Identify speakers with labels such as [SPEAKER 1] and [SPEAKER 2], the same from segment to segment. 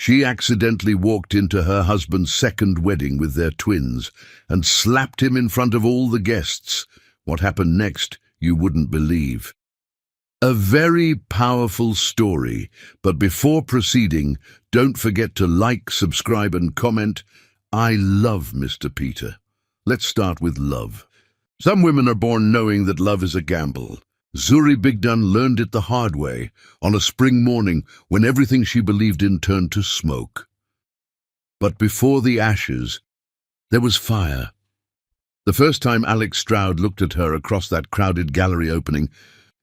[SPEAKER 1] She accidentally walked into her husband's second wedding with their twins and slapped him in front of all the guests. What happened next, you wouldn't believe. A very powerful story, but before proceeding, don't forget to like, subscribe and comment. I love Mr. Peter. Let's start with love. Some women are born knowing that love is a gamble. Zuri Bigdan learned it the hard way on a spring morning when everything she believed in turned to smoke. But before the ashes, there was fire. The first time Alex Stroud looked at her across that crowded gallery opening,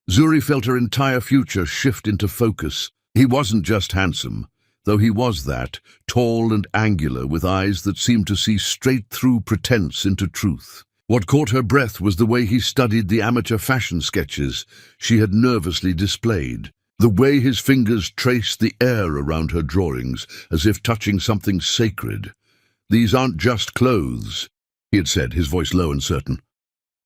[SPEAKER 1] Zuri felt her entire future shift into focus. He wasn't just handsome, though he was that, tall and angular with eyes that seemed to see straight through pretense into truth. What caught her breath was the way he studied the amateur fashion sketches she had nervously displayed, the way his fingers traced the air around her drawings as if touching something sacred. "These aren't just clothes," he had said, his voice low and certain.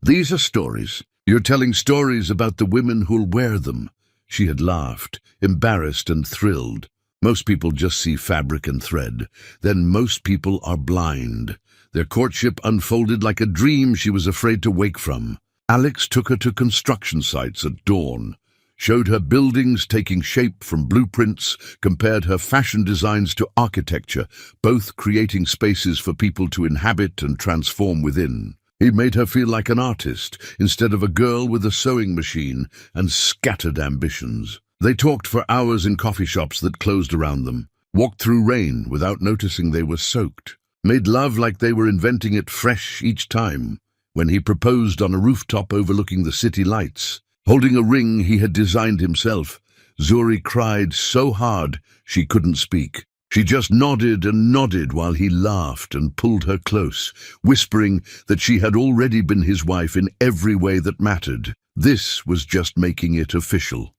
[SPEAKER 1] "These are stories. You're telling stories about the women who'll wear them." She had laughed, embarrassed and thrilled. Most people just see fabric and thread. Then most people are blind. Their courtship unfolded like a dream she was afraid to wake from. Alex took her to construction sites at dawn, showed her buildings taking shape from blueprints, compared her fashion designs to architecture, both creating spaces for people to inhabit and transform within. He made her feel like an artist instead of a girl with a sewing machine and scattered ambitions. They talked for hours in coffee shops that closed around them, walked through rain without noticing they were soaked, made love like they were inventing it fresh each time. When he proposed on a rooftop overlooking the city lights, holding a ring he had designed himself, Zuri cried so hard she couldn't speak. She just nodded and nodded while he laughed and pulled her close, whispering that she had already been his wife in every way that mattered. This was just making it official.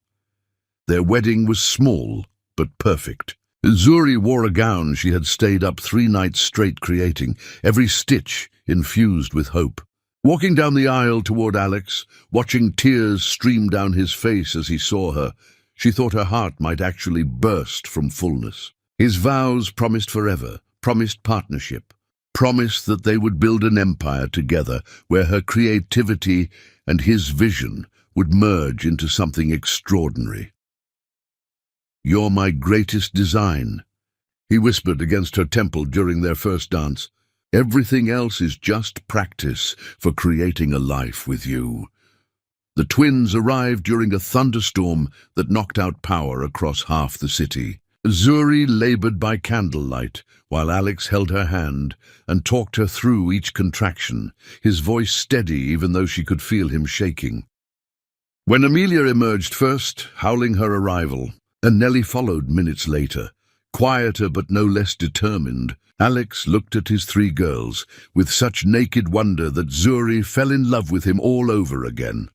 [SPEAKER 1] Their wedding was small, but perfect. Zuri wore a gown she had stayed up 3 nights straight creating, every stitch infused with hope. Walking down the aisle toward Alex, watching tears stream down his face as he saw her, she thought her heart might actually burst from fullness. His vows promised forever, promised partnership, promised that they would build an empire together where her creativity and his vision would merge into something extraordinary. "You're my greatest design," he whispered against her temple during their first dance. "Everything else is just practice for creating a life with you." The twins arrived during a thunderstorm that knocked out power across half the city. Zuri labored by candlelight, while Alex held her hand and talked her through each contraction, his voice steady even though she could feel him shaking. When Amelia emerged first, howling her arrival, and Nellie followed minutes later, quieter but no less determined, Alex looked at his 3 girls with such naked wonder that Zuri fell in love with him all over again.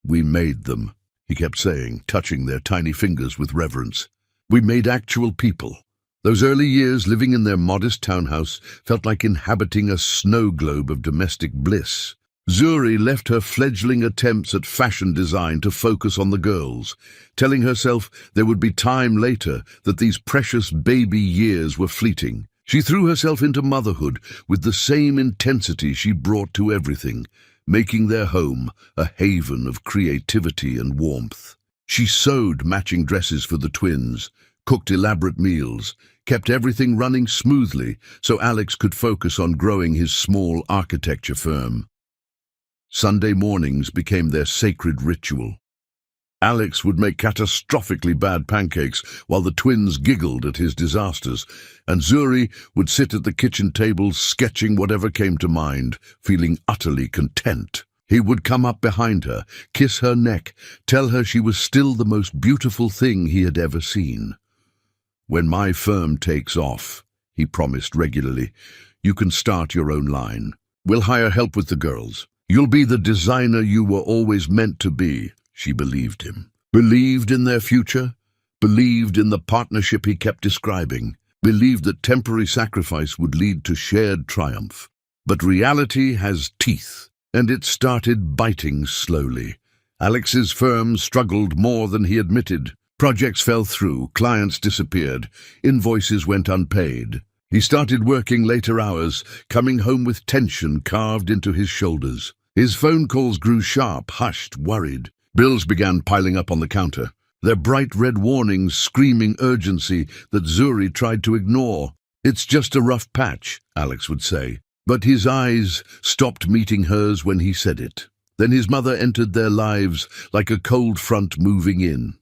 [SPEAKER 1] "We made them," he kept saying, touching their tiny fingers with reverence. "We made actual people." Those early years living in their modest townhouse felt like inhabiting a snow globe of domestic bliss. Zuri left her fledgling attempts at fashion design to focus on the girls, telling herself there would be time later, that these precious baby years were fleeting. She threw herself into motherhood with the same intensity she brought to everything, making their home a haven of creativity and warmth. She sewed matching dresses for the twins, cooked elaborate meals, kept everything running smoothly so Alex could focus on growing his small architecture firm. Sunday mornings became their sacred ritual. Alex would make catastrophically bad pancakes while the twins giggled at his disasters, and Zuri would sit at the kitchen table sketching whatever came to mind, feeling utterly content. He would come up behind her, kiss her neck, tell her she was still the most beautiful thing he had ever seen. "When my firm takes off," he promised regularly, "you can start your own line. We'll hire help with the girls. You'll be the designer you were always meant to be." She believed him. Believed in their future. Believed in the partnership he kept describing. Believed that temporary sacrifice would lead to shared triumph. But reality has teeth, and it started biting slowly. Alex's firm struggled more than he admitted. Projects fell through, clients disappeared, invoices went unpaid. He started working later hours, coming home with tension carved into his shoulders. His phone calls grew sharp, hushed, worried. Bills began piling up on the counter, their bright red warnings screaming urgency that Zuri tried to ignore. "It's just a rough patch," Alex would say. But his eyes stopped meeting hers when he said it. Then his mother entered their lives like a cold front moving in.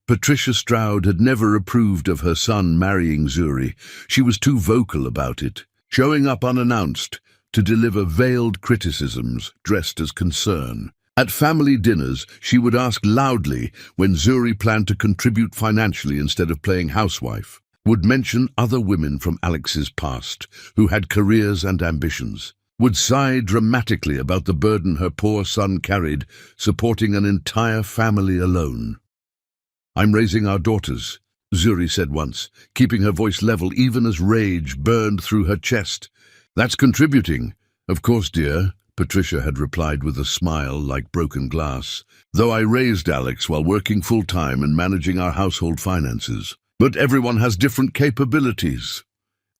[SPEAKER 1] Patricia Stroud had never approved of her son marrying Zuri. She was too vocal about it, showing up unannounced to deliver veiled criticisms dressed as concern. At family dinners, she would ask loudly when Zuri planned to contribute financially instead of playing housewife, would mention other women from Alex's past who had careers and ambitions, would sigh dramatically about the burden her poor son carried, supporting an entire family alone. "I'm raising our daughters," Zuri said once, keeping her voice level even as rage burned through her chest. "That's contributing." "Of course, dear," Patricia had replied with a smile like broken glass, "though I raised Alex while working full-time and managing our household finances. But everyone has different capabilities."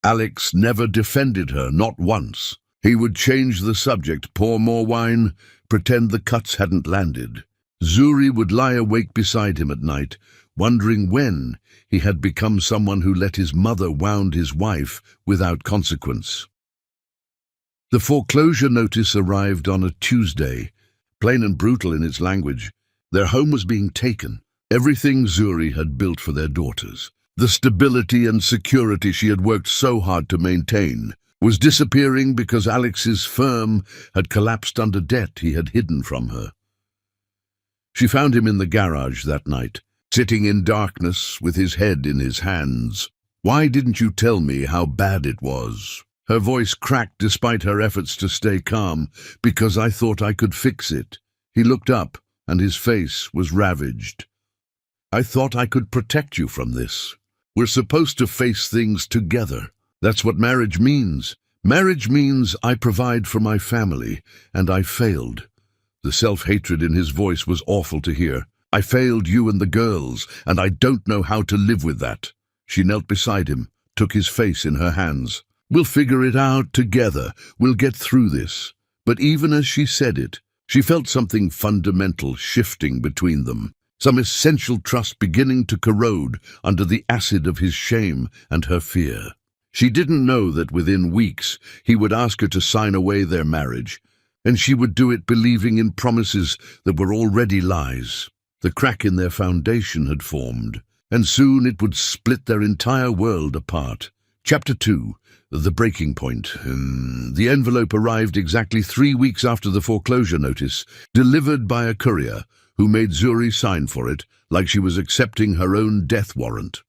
[SPEAKER 1] Alex never defended her, not once. He would change the subject, pour more wine, pretend the cuts hadn't landed. Zuri would lie awake beside him at night, wondering when he had become someone who let his mother wound his wife without consequence. The foreclosure notice arrived on a Tuesday, plain and brutal in its language. Their home was being taken. Everything Zuri had built for their daughters, the stability and security she had worked so hard to maintain, was disappearing because Alex's firm had collapsed under debt he had hidden from her. She found him in the garage that night, sitting in darkness with his head in his hands. "Why didn't you tell me how bad it was?" Her voice cracked despite her efforts to stay calm. "Because I thought I could fix it." He looked up, and his face was ravaged. "I thought I could protect you from this. We're supposed to face things together. That's what marriage means. Marriage means I provide for my family, and I failed." The self-hatred in his voice was awful to hear. "I failed you and the girls, and I don't know how to live with that." She knelt beside him, took his face in her hands. "We'll figure it out together. We'll get through this." But even as she said it, she felt something fundamental shifting between them, some essential trust beginning to corrode under the acid of his shame and her fear. She didn't know that within weeks he would ask her to sign away their marriage, and she would do it believing in promises that were already lies. The crack in their foundation had formed, and soon it would split their entire world apart. Chapter 2. The Breaking Point. The envelope arrived exactly 3 weeks after the foreclosure notice, delivered by a courier who made Zuri sign for it like she was accepting her own death warrant.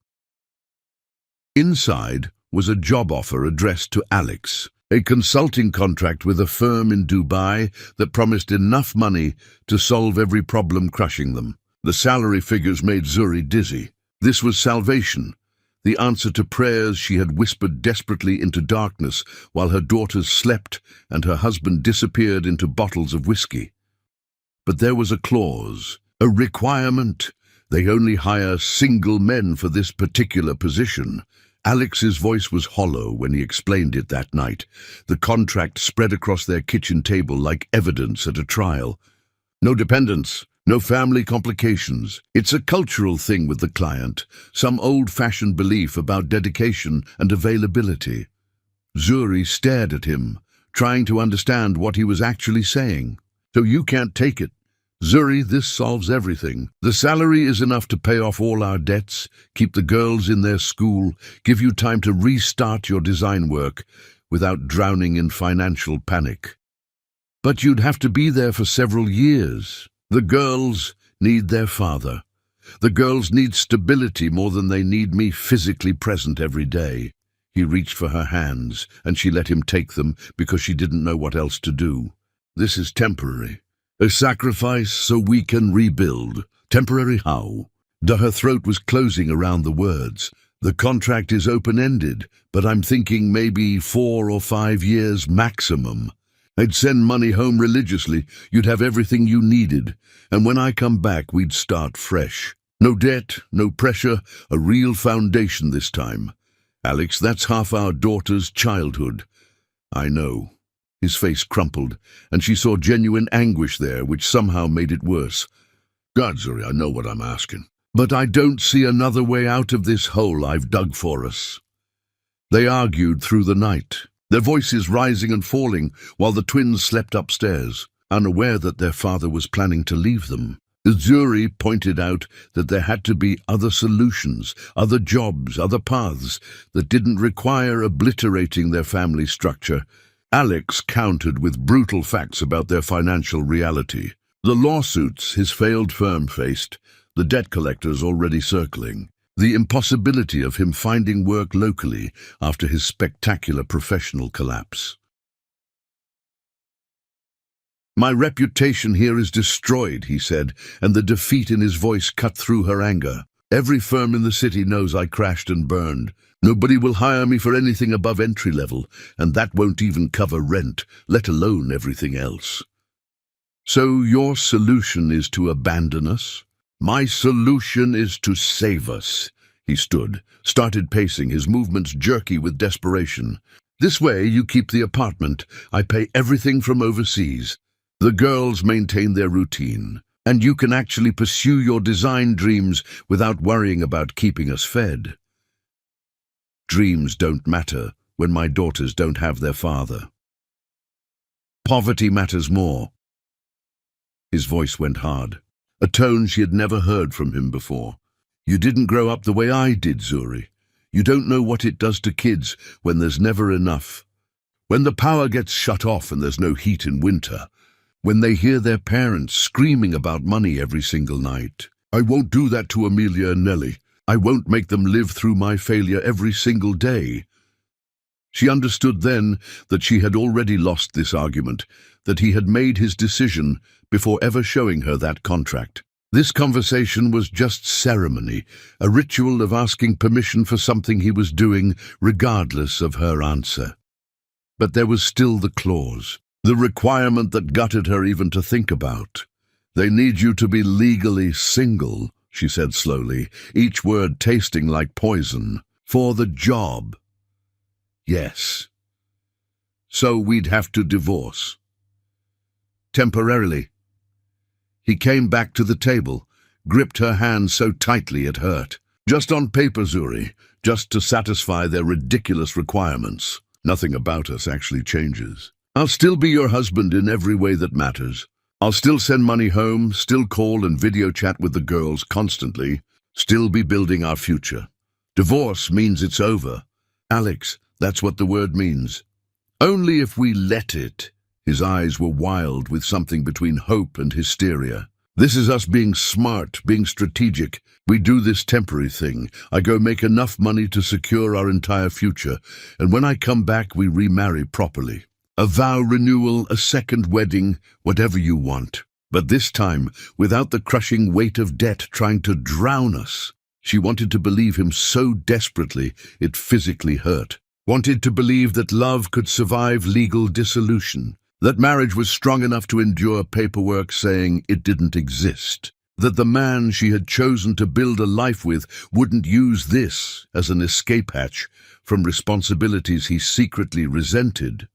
[SPEAKER 1] Inside was a job offer addressed to Alex, a consulting contract with a firm in Dubai that promised enough money to solve every problem crushing them. The salary figures made Zuri dizzy. This was salvation, the answer to prayers she had whispered desperately into darkness while her daughters slept and her husband disappeared into bottles of whiskey. But there was a clause, a requirement. They only hire single men for this particular position. Alex's voice was hollow when he explained it that night. The contract spread across their kitchen table like evidence at a trial. "No dependents, no family complications. It's a cultural thing with the client, some old-fashioned belief about dedication and availability." Zuri stared at him, trying to understand what he was actually saying. "So you can't take it?" "Zuri, this solves everything. The salary is enough to pay off all our debts, keep the girls in their school, give you time to restart your design work without drowning in financial panic. But you'd have to be there for several years. The girls need their father. The girls need stability more than they need me physically present every day." He reached for her hands, and she let him take them because she didn't know what else to do. "This is temporary. A sacrifice so we can rebuild." "Temporary how?" Her throat was closing around the words. "The contract is open-ended, but I'm thinking maybe 4 or 5 years maximum. I'd send money home religiously, you'd have everything you needed, and when I come back we'd start fresh." No debt, no pressure, a real foundation this time. Alex, that's half our daughter's childhood. I know. His face crumpled, and she saw genuine anguish there, which somehow made it worse. God, Zuri, I know what I'm asking. But I don't see another way out of this hole I've dug for us. They argued through the night, their voices rising and falling while the twins slept upstairs, unaware that their father was planning to leave them. Zuri pointed out that there had to be other solutions, other jobs, other paths that didn't require obliterating their family structure. Alex countered with brutal facts about their financial reality. The lawsuits his failed firm faced, the debt collectors already circling, the impossibility of him finding work locally after his spectacular professional collapse. My reputation here is destroyed, he said, and the defeat in his voice cut through her anger. Every firm in the city knows I crashed and burned. Nobody will hire me for anything above entry level, and that won't even cover rent, let alone everything else. So your solution is to abandon us? My solution is to save us. He stood, started pacing, his movements jerky with desperation. This way you keep the apartment. I pay everything from overseas. The girls maintain their routine, and you can actually pursue your design dreams without worrying about keeping us fed. Dreams don't matter when my daughters don't have their father. Poverty matters more. His voice went hard, a tone she had never heard from him before. You didn't grow up the way I did, Zuri. You don't know what it does to kids when there's never enough. When the power gets shut off and there's no heat in winter. When they hear their parents screaming about money every single night. I won't do that to Amelia and Nellie. I won't make them live through my failure every single day. She understood then that she had already lost this argument, that he had made his decision before ever showing her that contract. This conversation was just ceremony, a ritual of asking permission for something he was doing, regardless of her answer. But there was still the clause, the requirement that gutted her even to think about. They need you to be legally single, she said slowly, each word tasting like poison. For the job. Yes. So we'd have to divorce. Temporarily. He came back to the table, gripped her hand so tightly it hurt. Just on paper, Zuri, just to satisfy their ridiculous requirements. Nothing about us actually changes. I'll still be your husband in every way that matters. I'll still send money home, still call and video chat with the girls constantly, still be building our future. Divorce means it's over. Alex, that's what the word means. Only if we let it. His eyes were wild with something between hope and hysteria. This is us being smart, being strategic. We do this temporary thing. I go make enough money to secure our entire future, and when I come back we remarry properly. A vow renewal, a second wedding, whatever you want. But this time, without the crushing weight of debt trying to drown us. She wanted to believe him so desperately it physically hurt. Wanted to believe that love could survive legal dissolution. That marriage was strong enough to endure paperwork saying it didn't exist. That the man she had chosen to build a life with wouldn't use this as an escape hatch from responsibilities he secretly resented.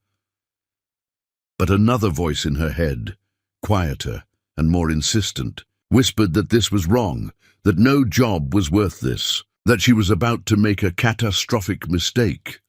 [SPEAKER 1] But another voice in her head, quieter and more insistent, whispered that this was wrong, that no job was worth this, that she was about to make a catastrophic mistake.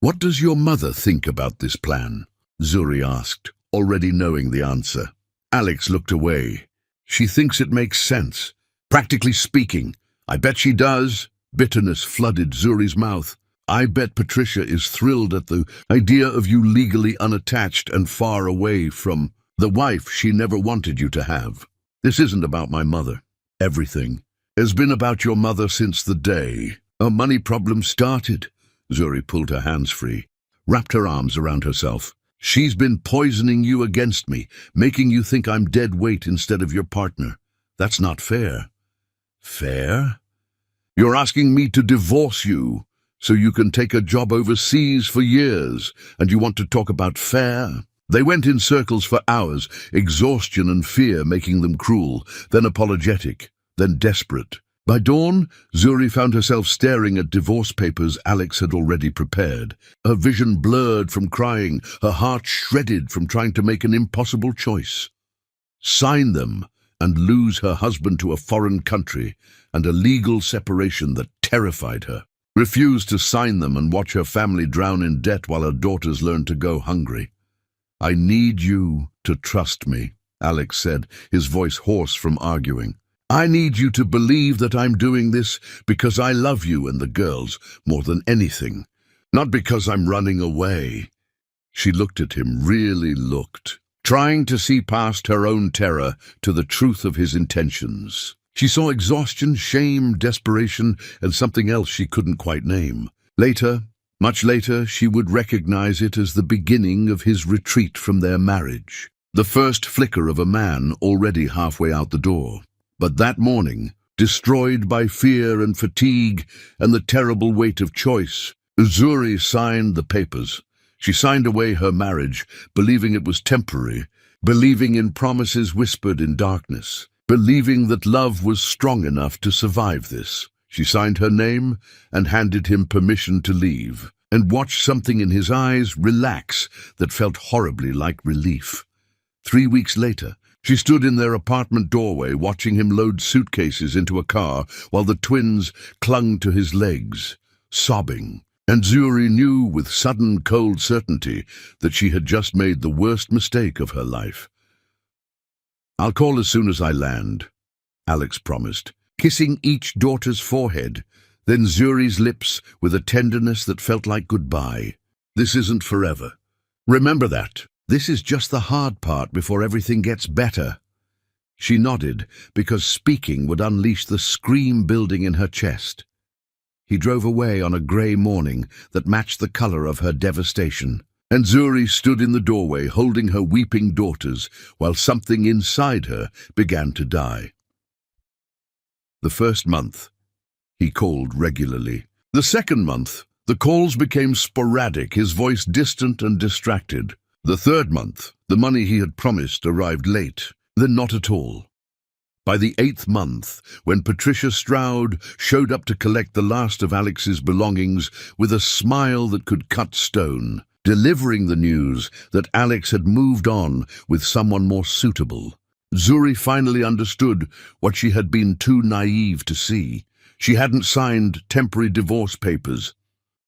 [SPEAKER 1] What does your mother think about this plan? Zuri asked, already knowing the answer. Alex looked away. She thinks it makes sense. Practically speaking, I bet she does. Bitterness flooded Zuri's mouth. I bet Patricia is thrilled at the idea of you legally unattached and far away from the wife she never wanted you to have. This isn't about my mother. Everything has been about your mother since the day our money problem started. Zuri pulled her hands free, wrapped her arms around herself. She's been poisoning you against me, making you think I'm dead weight instead of your partner. That's not fair. Fair? You're asking me to divorce you so you can take a job overseas for years, and you want to talk about fair? They went in circles for hours, exhaustion and fear making them cruel, then apologetic. then desperate. By dawn, Zuri found herself staring at divorce papers Alex had already prepared. Her vision blurred from crying, her heart shredded from trying to make an impossible choice. Sign them and lose her husband to a foreign country and a legal separation that terrified her. Refuse to sign them and watch her family drown in debt while her daughters learn to go hungry. I need you to trust me, Alex said, his voice hoarse from arguing. I need you to believe that I'm doing this because I love you and the girls more than anything, not because I'm running away. She looked at him, really looked, trying to see past her own terror to the truth of his intentions. She saw exhaustion, shame, desperation, and something else she couldn't quite name. Later, much later, she would recognize it as the beginning of his retreat from their marriage, the first flicker of a man already halfway out the door. But that morning, destroyed by fear and fatigue and the terrible weight of choice, Zuri signed the papers. She signed away her marriage, believing it was temporary, believing in promises whispered in darkness, believing that love was strong enough to survive this. She signed her name and handed him permission to leave, and watched something in his eyes relax that felt horribly like relief. 3 weeks later, she stood in their apartment doorway watching him load suitcases into a car while the twins clung to his legs, sobbing. And Zuri knew with sudden cold certainty that she had just made the worst mistake of her life. I'll call as soon as I land, Alex promised, kissing each daughter's forehead, then Zuri's lips with a tenderness that felt like goodbye. This isn't forever. Remember that. This is just the hard part before everything gets better. She nodded, because speaking would unleash the scream building in her chest. He drove away on a grey morning that matched the colour of her devastation, and Zuri stood in the doorway holding her weeping daughters while something inside her began to die. The first month, he called regularly. The second month, the calls became sporadic, his voice distant and distracted. The third month, the money he had promised arrived late, then not at all. By the 8th month, when Patricia Stroud showed up to collect the last of Alex's belongings with a smile that could cut stone, delivering the news that Alex had moved on with someone more suitable, Zuri finally understood what she had been too naive to see. She hadn't signed temporary divorce papers.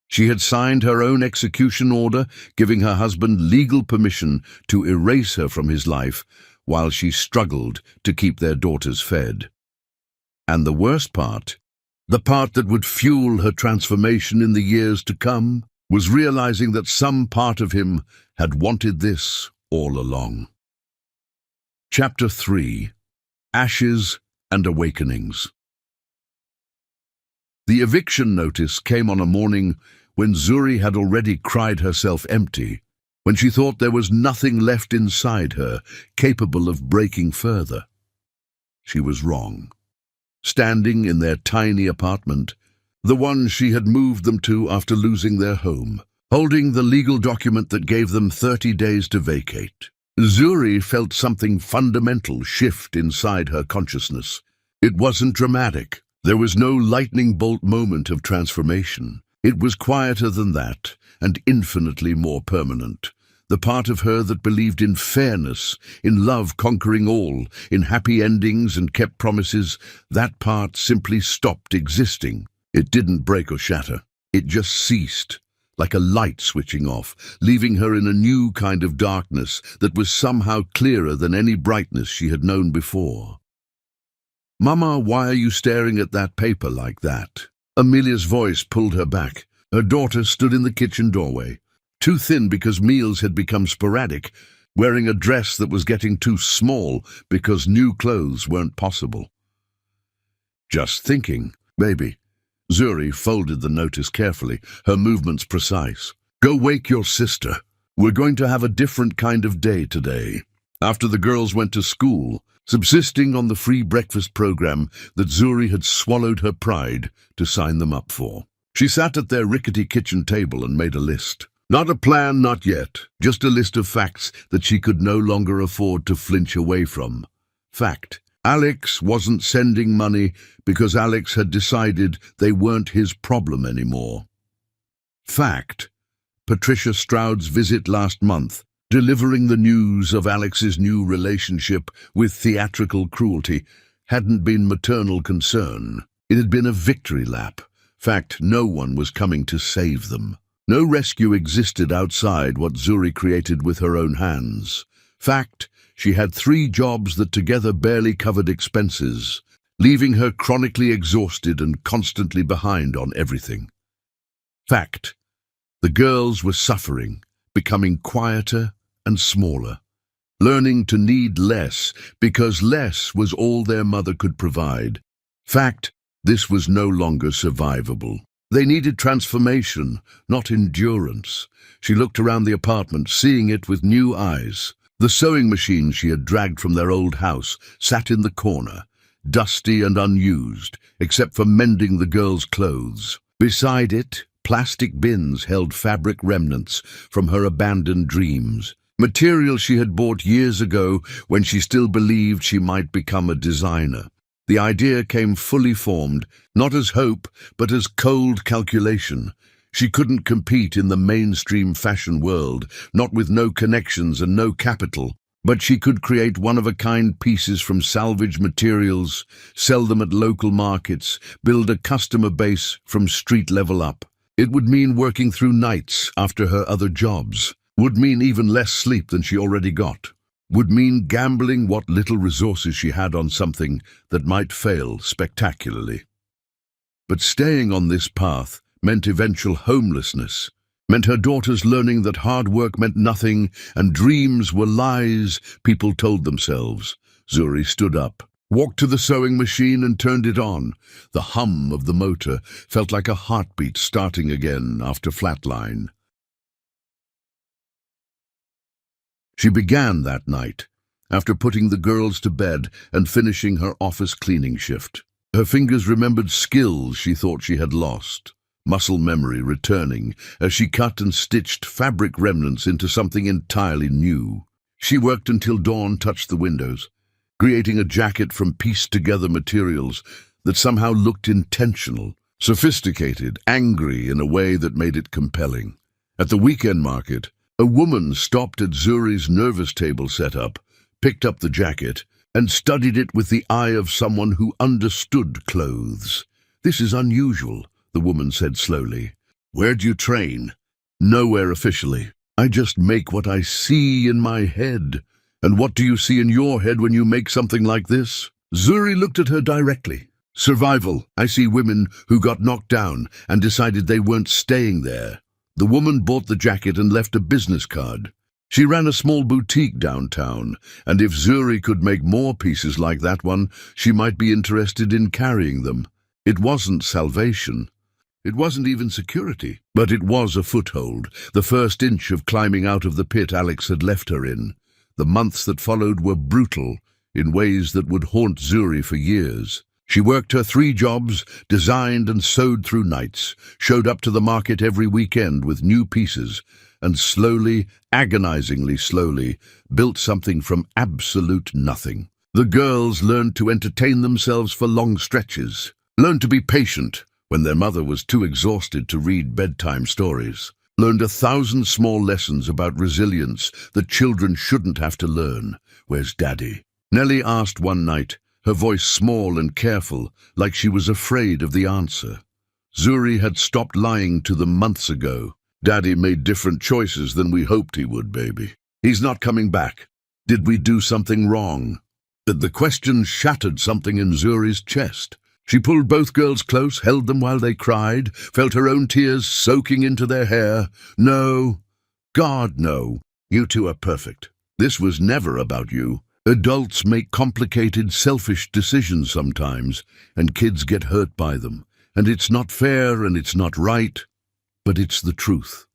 [SPEAKER 1] She had signed her own execution order, giving her husband legal permission to erase her from his life while she struggled to keep their daughters fed. And the worst part, the part that would fuel her transformation in the years to come, was realizing that some part of him had wanted this all along. Chapter 3: Ashes and Awakenings. The eviction notice came on a morning when Zuri had already cried herself empty, when she thought there was nothing left inside her capable of breaking further. She was wrong. Standing in their tiny apartment, the one she had moved them to after losing their home, holding the legal document that gave them 30 days to vacate, Zuri felt something fundamental shift inside her consciousness. It wasn't dramatic. There was no lightning bolt moment of transformation. It was quieter than that, and infinitely more permanent. The part of her that believed in fairness, in love conquering all, in happy endings and kept promises, that part simply stopped existing. It didn't break or shatter. It just ceased, like a light switching off, leaving her in a new kind of darkness that was somehow clearer than any brightness she had known before. "Mama, why are you staring at that paper like that?" Amelia's voice pulled her back. Her daughter stood in the kitchen doorway, too thin because meals had become sporadic, wearing a dress that was getting too small because new clothes weren't possible. "Just thinking, baby." Zuri folded the notice carefully, her movements precise. "Go wake your sister. We're going to have a different kind of day today." After the girls went to school, subsisting on the free breakfast program that Zuri had swallowed her pride to sign them up for, she sat at their rickety kitchen table and made a list. Not a plan, not yet, just a list of facts that she could no longer afford to flinch away from. Fact: Alex wasn't sending money because Alex had decided they weren't his problem anymore. Fact: Patricia Stroud's visit last month, delivering the news of Alex's new relationship with theatrical cruelty, hadn't been maternal concern. It had been a victory lap. Fact: no one was coming to save them. No rescue existed outside what Zuri created with her own hands. Fact: she had 3 jobs that together barely covered expenses, leaving her chronically exhausted and constantly behind on everything. Fact: the girls were suffering, becoming quieter and smaller, learning to need less because less was all their mother could provide. Fact: this was no longer survivable. They needed transformation, not endurance. She looked around the apartment, seeing it with new eyes. The sewing machine she had dragged from their old house sat in the corner, dusty and unused, except for mending the girls' clothes. Beside it, plastic bins held fabric remnants from her abandoned dreams, material she had bought years ago when she still believed she might become a designer. The idea came fully formed, not as hope, but as cold calculation. She couldn't compete in the mainstream fashion world, not with no connections and no capital, but she could create one-of-a-kind pieces from salvage materials, sell them at local markets, build a customer base from street level up. It would mean working through nights after her other jobs, would mean even less sleep than she already got, would mean gambling what little resources she had on something that might fail spectacularly. But staying on this path meant eventual homelessness, meant her daughters learning that hard work meant nothing and dreams were lies people told themselves. Zuri stood up, walked to the sewing machine and turned it on. The hum of the motor felt like a heartbeat starting again after flatline. She began that night, after putting the girls to bed and finishing her office cleaning shift. Her fingers remembered skills she thought she had lost, muscle memory returning as she cut and stitched fabric remnants into something entirely new. She worked until dawn touched the windows, creating a jacket from pieced-together materials that somehow looked intentional, sophisticated, angry in a way that made it compelling. At the weekend market, a woman stopped at Zuri's nervous table setup, picked up the jacket, and studied it with the eye of someone who understood clothes. "This is unusual," the woman said slowly. "Where do you train?" "Nowhere officially. I just make what I see in my head." "And what do you see in your head when you make something like this?" Zuri looked at her directly. "Survival. I see women who got knocked down and decided they weren't staying there." The woman bought the jacket and left a business card. She ran a small boutique downtown, and if Zuri could make more pieces like that one, she might be interested in carrying them. It wasn't salvation. It wasn't even security, but it was a foothold, the first inch of climbing out of the pit Alex had left her in. The months that followed were brutal, in ways that would haunt Zuri for years. She worked her 3 jobs, designed and sewed through nights, showed up to the market every weekend with new pieces, and slowly, agonizingly slowly, built something from absolute nothing. The girls learned to entertain themselves for long stretches, learned to be patient when their mother was too exhausted to read bedtime stories, learned 1,000 small lessons about resilience that children shouldn't have to learn. "Where's Daddy?" Nellie asked one night, her voice small and careful, like she was afraid of the answer. Zuri had stopped lying to them months ago. "Daddy made different choices than we hoped he would, baby. He's not coming back. Did we do something wrong?" The question shattered something in Zuri's chest. She pulled both girls close, held them while they cried, felt her own tears soaking into their hair. "No. God, no. You two are perfect. This was never about you. Adults make complicated, selfish decisions sometimes, and kids get hurt by them. And it's not fair and it's not right, but it's the truth."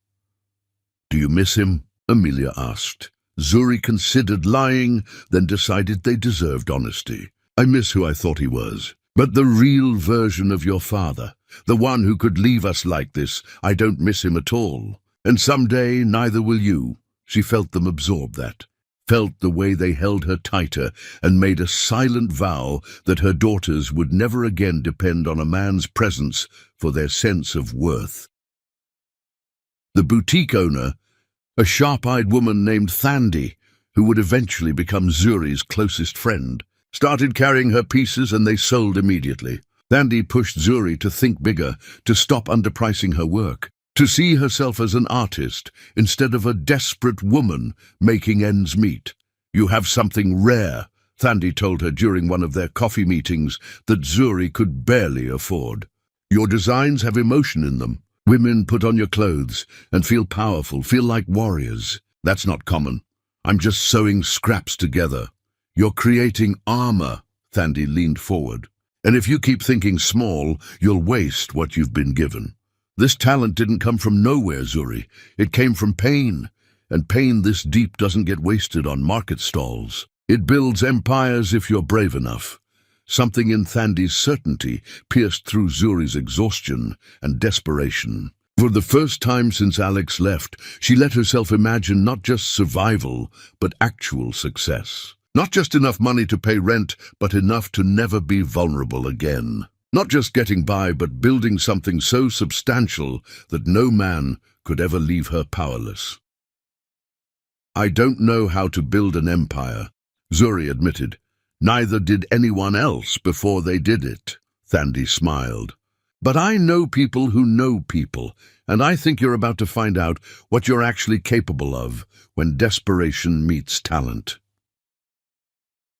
[SPEAKER 1] "Do you miss him?" Amelia asked. Zuri considered lying, then decided they deserved honesty. "I miss who I thought he was. But the real version of your father, the one who could leave us like this, I don't miss him at all. And someday neither will you." She felt them absorb that. felt the way they held her tighter, and made a silent vow that her daughters would never again depend on a man's presence for their sense of worth. The boutique owner, a sharp-eyed woman named Thandi, who would eventually become Zuri's closest friend, started carrying her pieces, and they sold immediately. Thandi pushed Zuri to think bigger, to stop underpricing her work, to see herself as an artist instead of a desperate woman making ends meet. "You have something rare," Thandi told her during one of their coffee meetings that Zuri could barely afford. "Your designs have emotion in them. Women put on your clothes and feel powerful, feel like warriors. That's not common. I'm just sewing scraps together. You're creating armor." Thandi leaned forward. "And if you keep thinking small, you'll waste what you've been given. This talent didn't come from nowhere, Zuri. It came from pain, and pain this deep doesn't get wasted on market stalls. It builds empires if you're brave enough." Something in Thandi's certainty pierced through Zuri's exhaustion and desperation. For the first time since Alex left, she let herself imagine not just survival, but actual success. Not just enough money to pay rent, but enough to never be vulnerable again. Not just getting by, but building something so substantial that no man could ever leave her powerless. "I don't know how to build an empire," Zuri admitted. "Neither did anyone else before they did it." Thandi smiled. "But I know people who know people, and I think you're about to find out what you're actually capable of when desperation meets talent."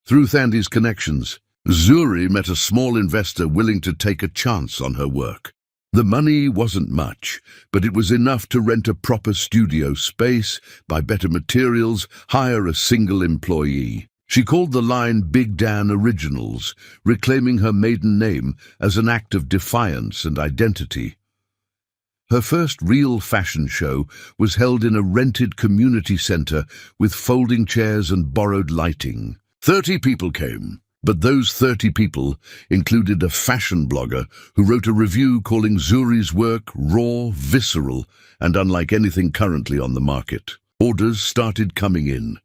[SPEAKER 1] Through Thandi's connections, Zuri met a small investor willing to take a chance on her work. The money wasn't much, but it was enough to rent a proper studio space, buy better materials, hire a single employee. She called the line Big Dan Originals, reclaiming her maiden name as an act of defiance and identity. Her first real fashion show was held in a rented community center with folding chairs and borrowed lighting. 30 people came, but those 30 people included a fashion blogger who wrote a review calling Zuri's work raw, visceral, and unlike anything currently on the market. Orders started coming in.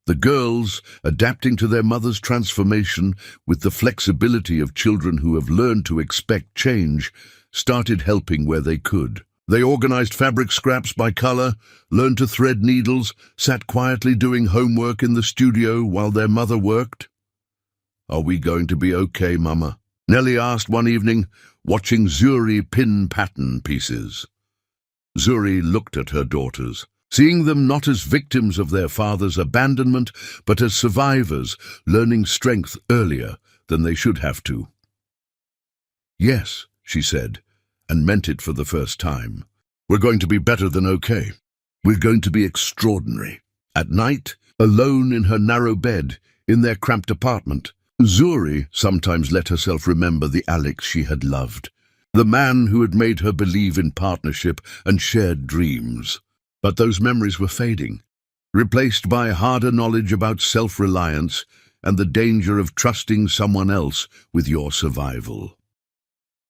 [SPEAKER 1] The girls, adapting to their mother's transformation with the flexibility of children who have learned to expect change, started helping where they could. They organized fabric scraps by color, learned to thread needles, sat quietly doing homework in the studio while their mother worked. "Are we going to be okay, Mama?" Nellie asked one evening, watching Zuri pin pattern pieces. Zuri looked at her daughters, seeing them not as victims of their father's abandonment, but as survivors, learning strength earlier than they should have to. "Yes," she said, and meant it for the first time. "We're going to be better than okay. We're going to be extraordinary." At night, alone in her narrow bed, in their cramped apartment, Zuri sometimes let herself remember the Alex she had loved, the man who had made her believe in partnership and shared dreams. But those memories were fading, replaced by harder knowledge about self-reliance and the danger of trusting someone else with your survival.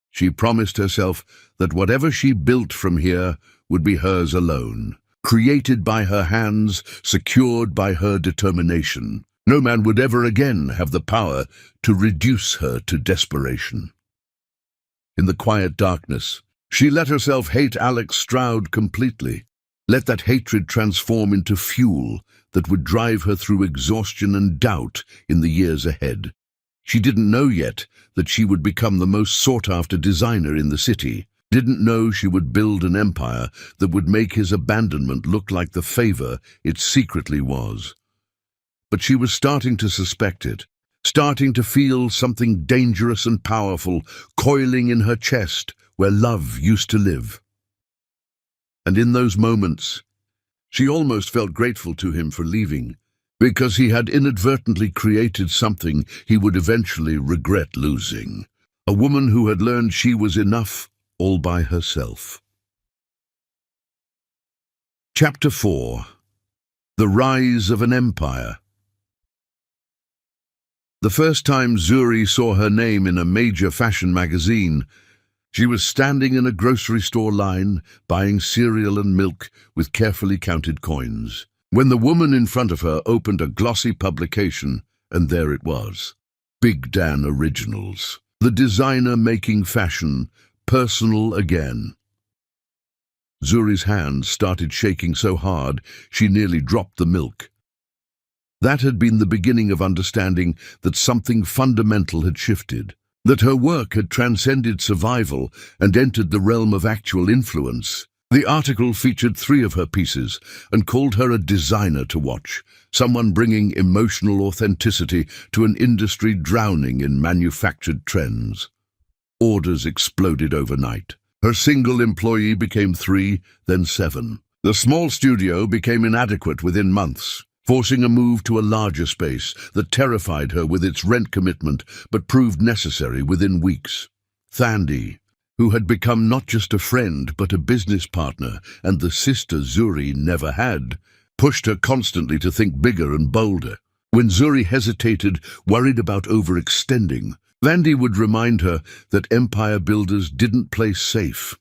[SPEAKER 1] She promised herself that whatever she built from here would be hers alone, created by her hands, secured by her determination. No man would ever again have the power to reduce her to desperation. In the quiet darkness, she let herself hate Alex Stroud completely. Let that hatred transform into fuel that would drive her through exhaustion and doubt in the years ahead. She didn't know yet that she would become the most sought-after designer in the city, didn't know she would build an empire that would make his abandonment look like the favor it secretly was. But she was starting to suspect it, starting to feel something dangerous and powerful coiling in her chest where love used to live. And in those moments, she almost felt grateful to him for leaving, because he had inadvertently created something he would eventually regret losing. A woman who had learned she was enough all by herself. Chapter 4. The Rise of an Empire. The first time Zuri saw her name in a major fashion magazine, she was standing in a grocery store line, buying cereal and milk with carefully counted coins. when the woman in front of her opened a glossy publication, and there it was. Big Dan Originals. The designer making fashion personal again. Zuri's hands started shaking so hard she nearly dropped the milk. That had been the beginning of understanding that something fundamental had shifted, that her work had transcended survival and entered the realm of actual influence. The article featured 3 of her pieces and called her a designer to watch, someone bringing emotional authenticity to an industry drowning in manufactured trends. Orders exploded overnight. Her single employee became 3, then 7. The small studio became inadequate within months, forcing a move to a larger space that terrified her with its rent commitment but proved necessary within weeks. Thandi, who had become not just a friend but a business partner and the sister Zuri never had, pushed her constantly to think bigger and bolder. When Zuri hesitated, worried about overextending, Thandi would remind her that empire builders didn't play safe.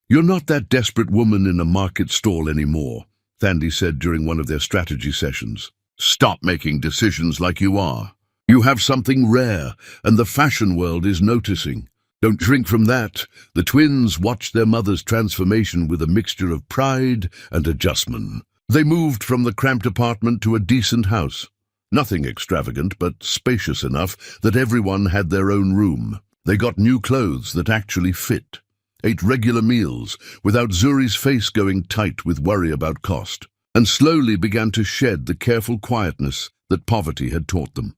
[SPEAKER 1] "You're not that desperate woman in a market stall anymore," Thandi said during one of their strategy sessions. "Stop making decisions like you are. You have something rare, and the fashion world is noticing. Don't shrink from that." The twins watched their mother's transformation with a mixture of pride and adjustment. They moved from the cramped apartment to a decent house. Nothing extravagant, but spacious enough that everyone had their own room. They got new clothes that actually fit, ate regular meals without Zuri's face going tight with worry about cost, and slowly began to shed the careful quietness that poverty had taught them.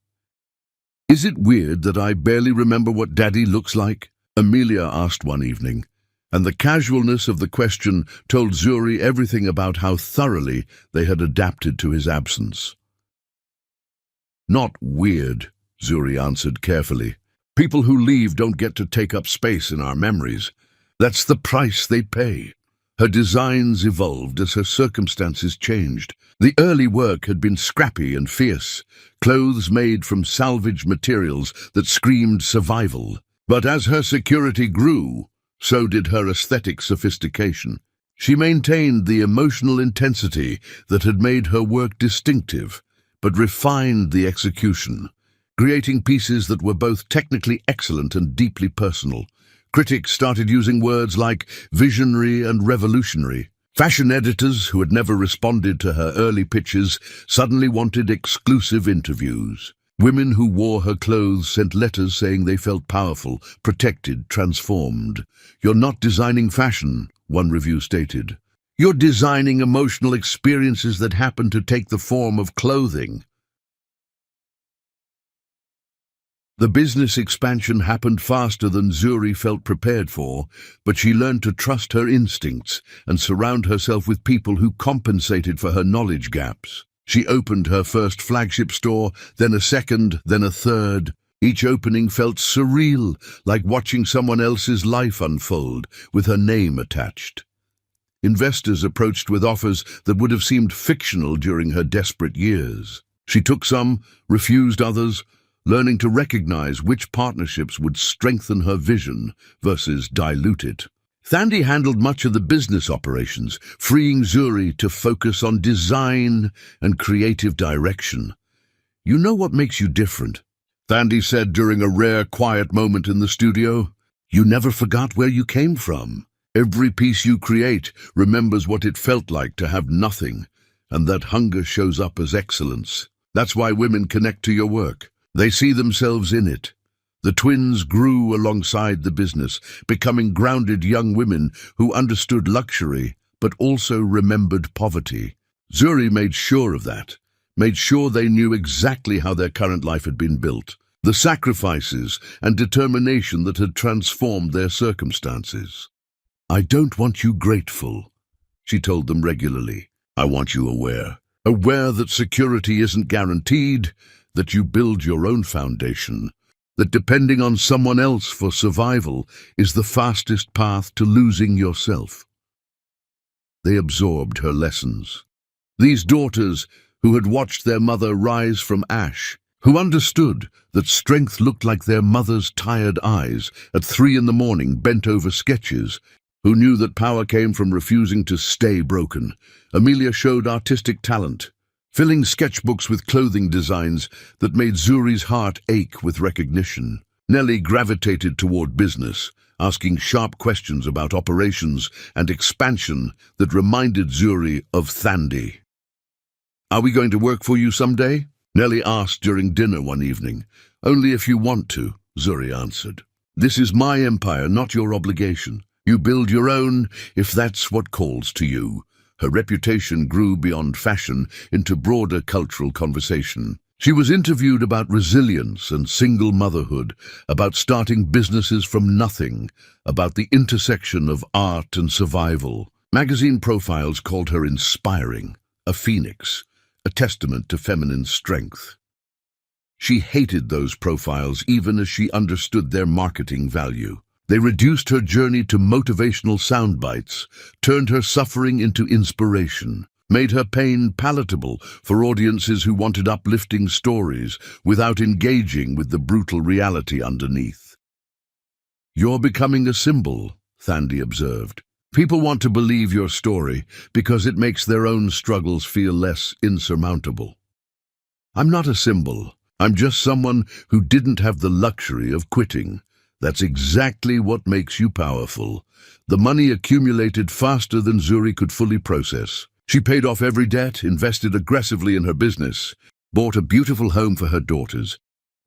[SPEAKER 1] "Is it weird that I barely remember what Daddy looks like?" Amelia asked one evening, and the casualness of the question told Zuri everything about how thoroughly they had adapted to his absence. "Not weird," Zuri answered carefully. "People who leave don't get to take up space in our memories. That's the price they pay." Her designs evolved as her circumstances changed. The early work had been scrappy and fierce, clothes made from salvaged materials that screamed survival. But as her security grew, so did her aesthetic sophistication. She maintained the emotional intensity that had made her work distinctive, but refined the execution, creating pieces that were both technically excellent and deeply personal. Critics started using words like visionary and revolutionary. Fashion editors, who had never responded to her early pitches, suddenly wanted exclusive interviews. Women who wore her clothes sent letters saying they felt powerful, protected, transformed. "You're not designing fashion," one review stated. "You're designing emotional experiences that happen to take the form of clothing." The business expansion happened faster than Zuri felt prepared for, but she learned to trust her instincts and surround herself with people who compensated for her knowledge gaps. She opened her first flagship store, then a second, then a third. Each opening felt surreal, like watching someone else's life unfold, with her name attached. Investors approached with offers that would have seemed fictional during her desperate years. She took some, refused others, learning to recognize which partnerships would strengthen her vision versus dilute it. Thandi handled much of the business operations, freeing Zuri to focus on design and creative direction. "You know what makes you different?" Thandi said during a rare quiet moment in the studio. "You never forgot where you came from. Every piece you create remembers what it felt like to have nothing, and that hunger shows up as excellence. That's why women connect to your work. They see themselves in it." The twins grew alongside the business, becoming grounded young women who understood luxury but also remembered poverty. Zuri made sure of that, made sure they knew exactly how their current life had been built, the sacrifices and determination that had transformed their circumstances. "I don't want you grateful," she told them regularly. "I want you aware. Aware that security isn't guaranteed, that you build your own foundation, that depending on someone else for survival is the fastest path to losing yourself." They absorbed her lessons. These daughters who had watched their mother rise from ash, who understood that strength looked like their mother's tired eyes at 3 in the morning bent over sketches, who knew that power came from refusing to stay broken. Amelia showed artistic talent, filling sketchbooks with clothing designs that made Zuri's heart ache with recognition. Nellie gravitated toward business, asking sharp questions about operations and expansion that reminded Zuri of Thandi. "Are we going to work for you someday?" Nellie asked during dinner one evening. "Only if you want to," Zuri answered. "This is my empire, not your obligation. You build your own if that's what calls to you." Her reputation grew beyond fashion into broader cultural conversation. She was interviewed about resilience and single motherhood, about starting businesses from nothing, about the intersection of art and survival. Magazine profiles called her inspiring, a phoenix, a testament to feminine strength. She hated those profiles even as she understood their marketing value. They reduced her journey to motivational sound bites, turned her suffering into inspiration, made her pain palatable for audiences who wanted uplifting stories without engaging with the brutal reality underneath. "You're becoming a symbol," Thandi observed. "People want to believe your story because it makes their own struggles feel less insurmountable." "I'm not a symbol. I'm just someone who didn't have the luxury of quitting. That's exactly what makes you powerful." The money accumulated faster than Zuri could fully process. She paid off every debt, invested aggressively in her business, bought a beautiful home for her daughters,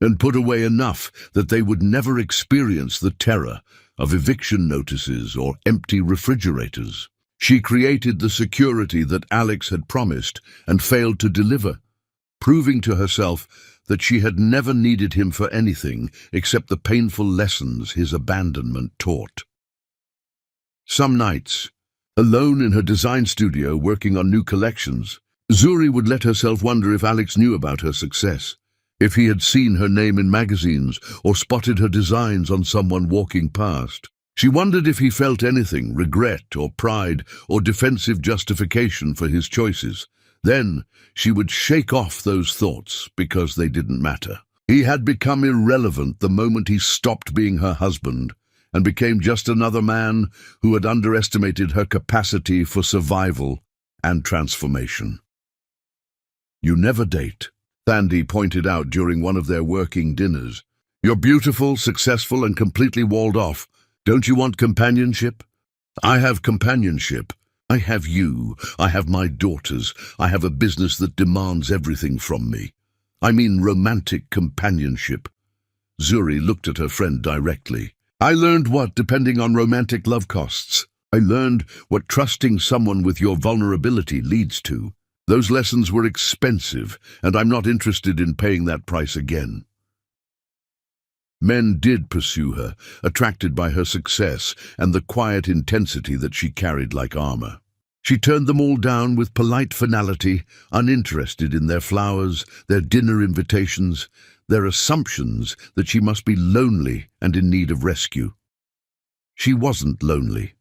[SPEAKER 1] and put away enough that they would never experience the terror of eviction notices or empty refrigerators. She created the security that Alex had promised and failed to deliver, proving to herself that she had never needed him for anything except the painful lessons his abandonment taught. Some nights, alone in her design studio working on new collections, Zuri would let herself wonder if Alex knew about her success, if he had seen her name in magazines or spotted her designs on someone walking past. She wondered if he felt anything, regret or pride or defensive justification for his choices. Then she would shake off those thoughts because they didn't matter. He had become irrelevant the moment he stopped being her husband and became just another man who had underestimated her capacity for survival and transformation. "You never date," Thandi pointed out during one of their working dinners. "You're beautiful, successful, and completely walled off. Don't you want companionship?" "I have companionship. I have you. I have my daughters. I have a business that demands everything from me. I mean romantic companionship." Zuri looked at her friend directly. "I learned what depending on romantic love costs. I learned what trusting someone with your vulnerability leads to. Those lessons were expensive, and I'm not interested in paying that price again." Men did pursue her, attracted by her success and the quiet intensity that she carried like armor. She turned them all down with polite finality, uninterested in their flowers, their dinner invitations, their assumptions that she must be lonely and in need of rescue. She wasn't lonely.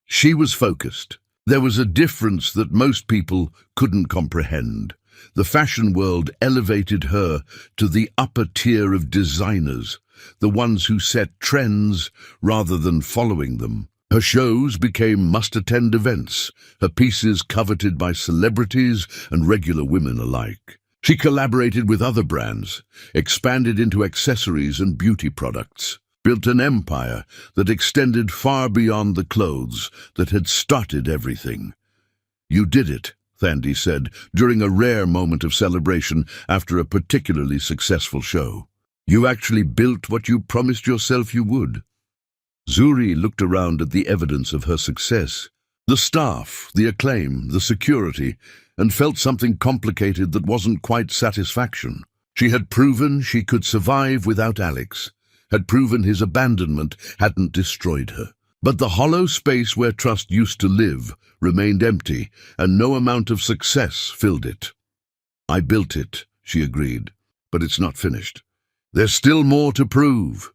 [SPEAKER 1] She was focused. There was a difference that most people couldn't comprehend. The fashion world elevated her to the upper tier of designers, the ones who set trends rather than following them. Her shows became must-attend events, her pieces coveted by celebrities and regular women alike. She collaborated with other brands, expanded into accessories and beauty products, built an empire that extended far beyond the clothes that had started everything. "You did it," Thandi said, during a rare moment of celebration after a particularly successful show. "You actually built what you promised yourself you would." Zuri looked around at the evidence of her success, the staff, the acclaim, the security, and felt something complicated that wasn't quite satisfaction. She had proven she could survive without Alex, had proven his abandonment hadn't destroyed her. But the hollow space where trust used to live remained empty, and no amount of success filled it. "I built it," she agreed, "but it's not finished. There's still more to prove."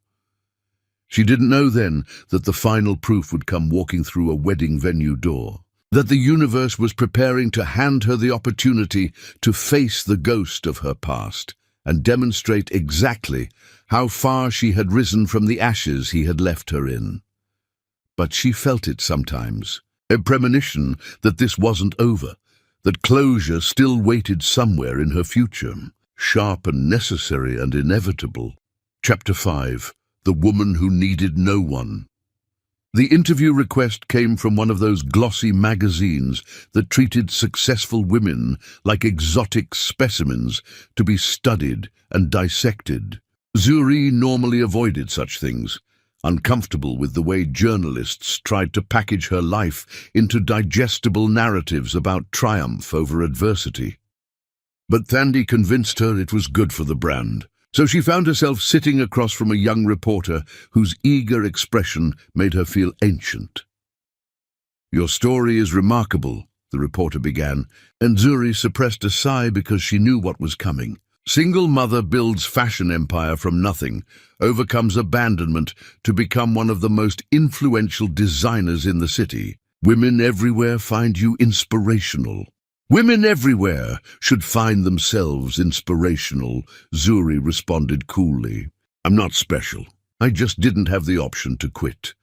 [SPEAKER 1] She didn't know then that the final proof would come walking through a wedding venue door, that the universe was preparing to hand her the opportunity to face the ghost of her past and demonstrate exactly how far she had risen from the ashes he had left her in. But she felt it sometimes, a premonition that this wasn't over, that closure still waited somewhere in her future, sharp and necessary and inevitable. Chapter 5. The Woman Who Needed No One. The interview request came from one of those glossy magazines that treated successful women like exotic specimens to be studied and dissected. Zuri normally avoided such things, uncomfortable with the way journalists tried to package her life into digestible narratives about triumph over adversity. But Thandi convinced her it was good for the brand. So she found herself sitting across from a young reporter whose eager expression made her feel ancient. "Your story is remarkable," the reporter began, and Zuri suppressed a sigh because she knew what was coming. Single mother builds fashion empire from nothing, overcomes abandonment to become one of the most influential designers in the city. Women everywhere find you inspirational. Women everywhere should find themselves inspirational, Zuri responded coolly. "I'm not special. I just didn't have the option to quit.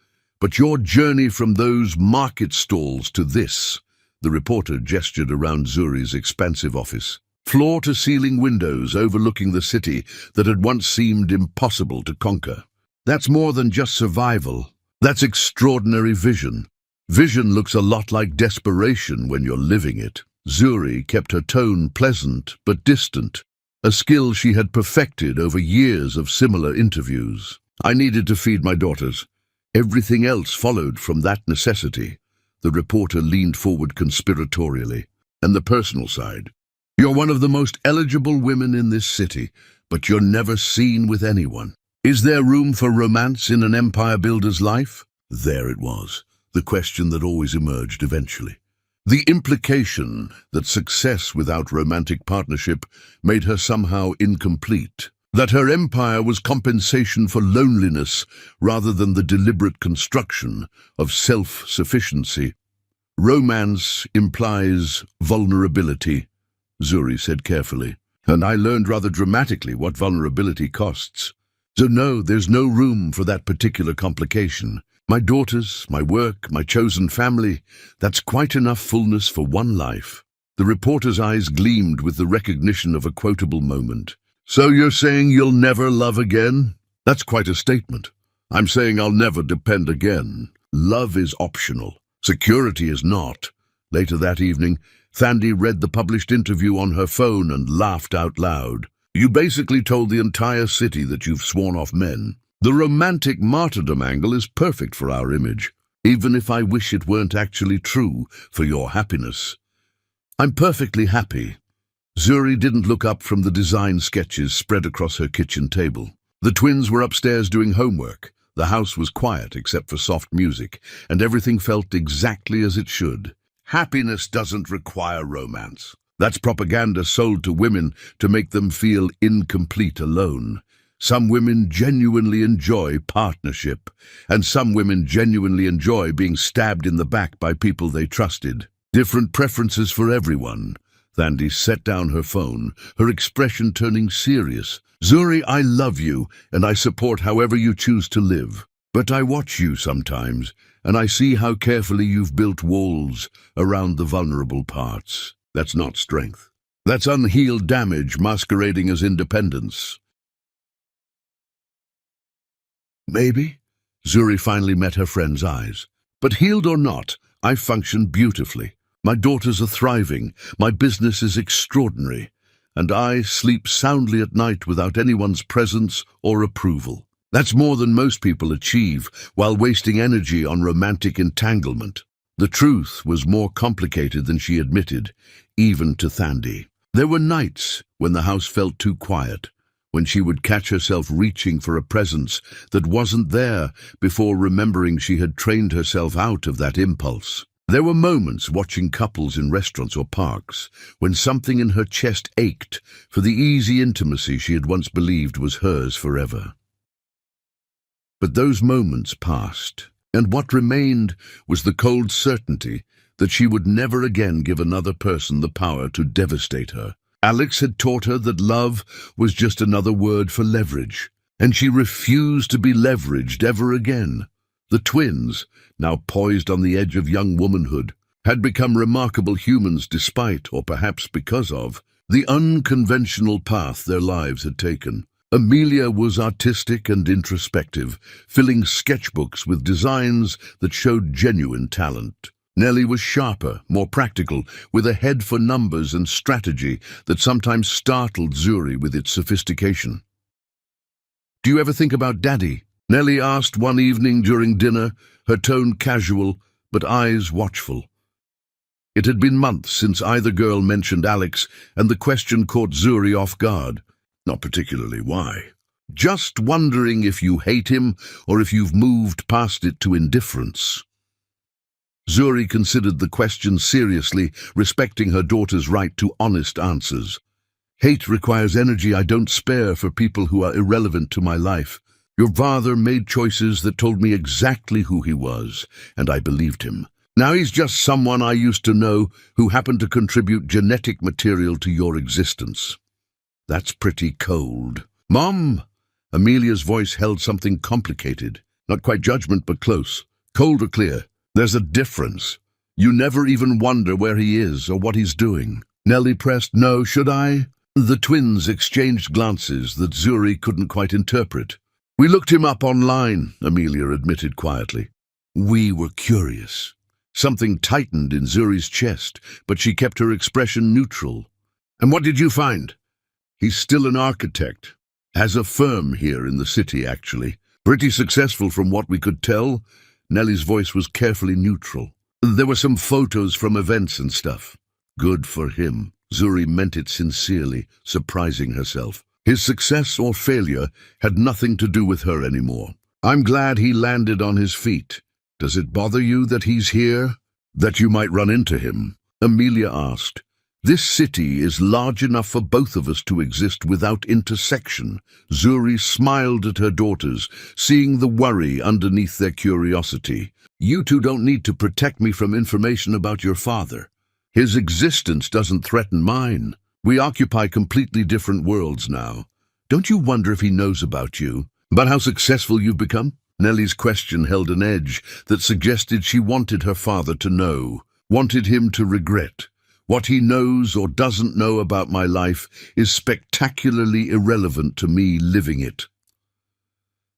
[SPEAKER 1] But your journey from those market stalls to this," the reporter gestured around Zuri's expansive office. "Floor-to-ceiling windows overlooking the city that had once seemed impossible to conquer. That's more than just survival. That's extraordinary vision. Vision looks a lot like desperation when you're living it." Zuri kept her tone pleasant but distant, a skill she had perfected over years of similar interviews. "I needed to feed my daughters. Everything else followed from that necessity." The reporter leaned forward conspiratorially. "And the personal side. You're one of the most eligible women in this city, but you're never seen with anyone. Is there room for romance in an empire builder's life?" There it was, the question that always emerged eventually. The implication that success without romantic partnership made her somehow incomplete, that her empire was compensation for loneliness rather than the deliberate construction of self-sufficiency. "Romance implies vulnerability," Zuri said carefully, "and I learned rather dramatically what vulnerability costs. So no, there's no room for that particular complication. My daughters, my work, my chosen family, that's quite enough fullness for one life." The reporter's eyes gleamed with the recognition of a quotable moment. "So you're saying you'll never love again? That's quite a statement. I'm saying I'll never depend again. Love is optional. Security is not." Later that evening, Thandi read the published interview on her phone and laughed out loud. "You basically told the entire city that you've sworn off men. The romantic martyrdom angle is perfect for our image, even if I wish it weren't actually true for your happiness." "I'm perfectly happy." Zuri didn't look up from the design sketches spread across her kitchen table. The twins were upstairs doing homework. The house was quiet except for soft music, and everything felt exactly as it should. "Happiness doesn't require romance. That's propaganda sold to women to make them feel incomplete alone. Some women genuinely enjoy partnership, and some women genuinely enjoy being stabbed in the back by people they trusted. Different preferences for everyone." Thandi set down her phone, her expression turning serious. "Zuri, I love you, and I support however you choose to live. But I watch you sometimes, and I see how carefully you've built walls around the vulnerable parts. That's not strength. That's unhealed damage masquerading as independence." "Maybe." Zuri finally met her friend's eyes. "But healed or not, I function beautifully. My daughters are thriving, my business is extraordinary, and I sleep soundly at night without anyone's presence or approval. That's more than most people achieve while wasting energy on romantic entanglement." The truth was more complicated than she admitted, even to Thandi. There were nights when the house felt too quiet, when she would catch herself reaching for a presence that wasn't there before remembering she had trained herself out of that impulse. There were moments watching couples in restaurants or parks when something in her chest ached for the easy intimacy she had once believed was hers forever. But those moments passed, and what remained was the cold certainty that she would never again give another person the power to devastate her. Alex had taught her that love was just another word for leverage, and she refused to be leveraged ever again. The twins, now poised on the edge of young womanhood, had become remarkable humans despite, or perhaps because of, the unconventional path their lives had taken. Amelia was artistic and introspective, filling sketchbooks with designs that showed genuine talent. Nellie was sharper, more practical, with a head for numbers and strategy that sometimes startled Zuri with its sophistication. "Do you ever think about Daddy?" Nellie asked one evening during dinner, her tone casual but eyes watchful. It had been months since either girl mentioned Alex, and the question caught Zuri off guard. Not particularly why. "Just wondering if you hate him or if you've moved past it to indifference." Zuri considered the question seriously, respecting her daughter's right to honest answers. "Hate requires energy I don't spare for people who are irrelevant to my life. Your father made choices that told me exactly who he was, and I believed him. Now he's just someone I used to know who happened to contribute genetic material to your existence. That's pretty cold." "Mom!" Amelia's voice held something complicated. Not quite judgment, but close. "Cold or clear? There's a difference. You never even wonder where he is or what he's doing." Nellie pressed, "No, should I?" The twins exchanged glances that Zuri couldn't quite interpret. "We looked him up online," Amelia admitted quietly. "We were curious." Something tightened in Zuri's chest, but she kept her expression neutral. "And what did you find?" "He's still an architect. Has a firm here in the city, actually. Pretty successful from what we could tell." Nellie's voice was carefully neutral. "There were some photos from events and stuff." "Good for him." Zuri meant it sincerely, surprising herself. His success or failure had nothing to do with her anymore. "I'm glad he landed on his feet. Does it bother you that he's here? That you might run into him?" Amelia asked. "This city is large enough for both of us to exist without intersection." Zuri smiled at her daughters, seeing the worry underneath their curiosity. "You two don't need to protect me from information about your father. His existence doesn't threaten mine. We occupy completely different worlds now. Don't you wonder if he knows about you? About how successful you've become?" Nellie's question held an edge that suggested she wanted her father to know, wanted him to regret. "What he knows or doesn't know about my life is spectacularly irrelevant to me living it."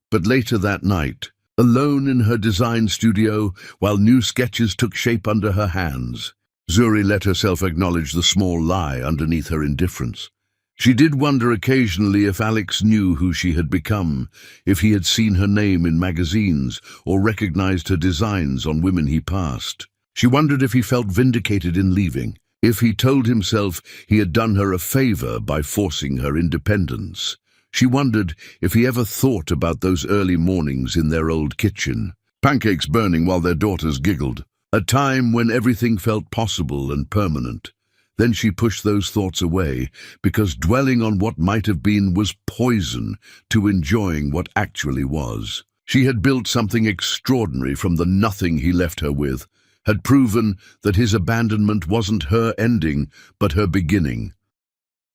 [SPEAKER 1] But later that night, alone in her design studio, while new sketches took shape under her hands, Zuri let herself acknowledge the small lie underneath her indifference. She did wonder occasionally if Alex knew who she had become, if he had seen her name in magazines or recognized her designs on women he passed. She wondered if he felt vindicated in leaving, if he told himself he had done her a favor by forcing her independence. She wondered if he ever thought about those early mornings in their old kitchen, pancakes burning while their daughters giggled, a time when everything felt possible and permanent. Then she pushed those thoughts away, because dwelling on what might have been was poison to enjoying what actually was. She had built something extraordinary from the nothing he left her with, had proven that his abandonment wasn't her ending, but her beginning.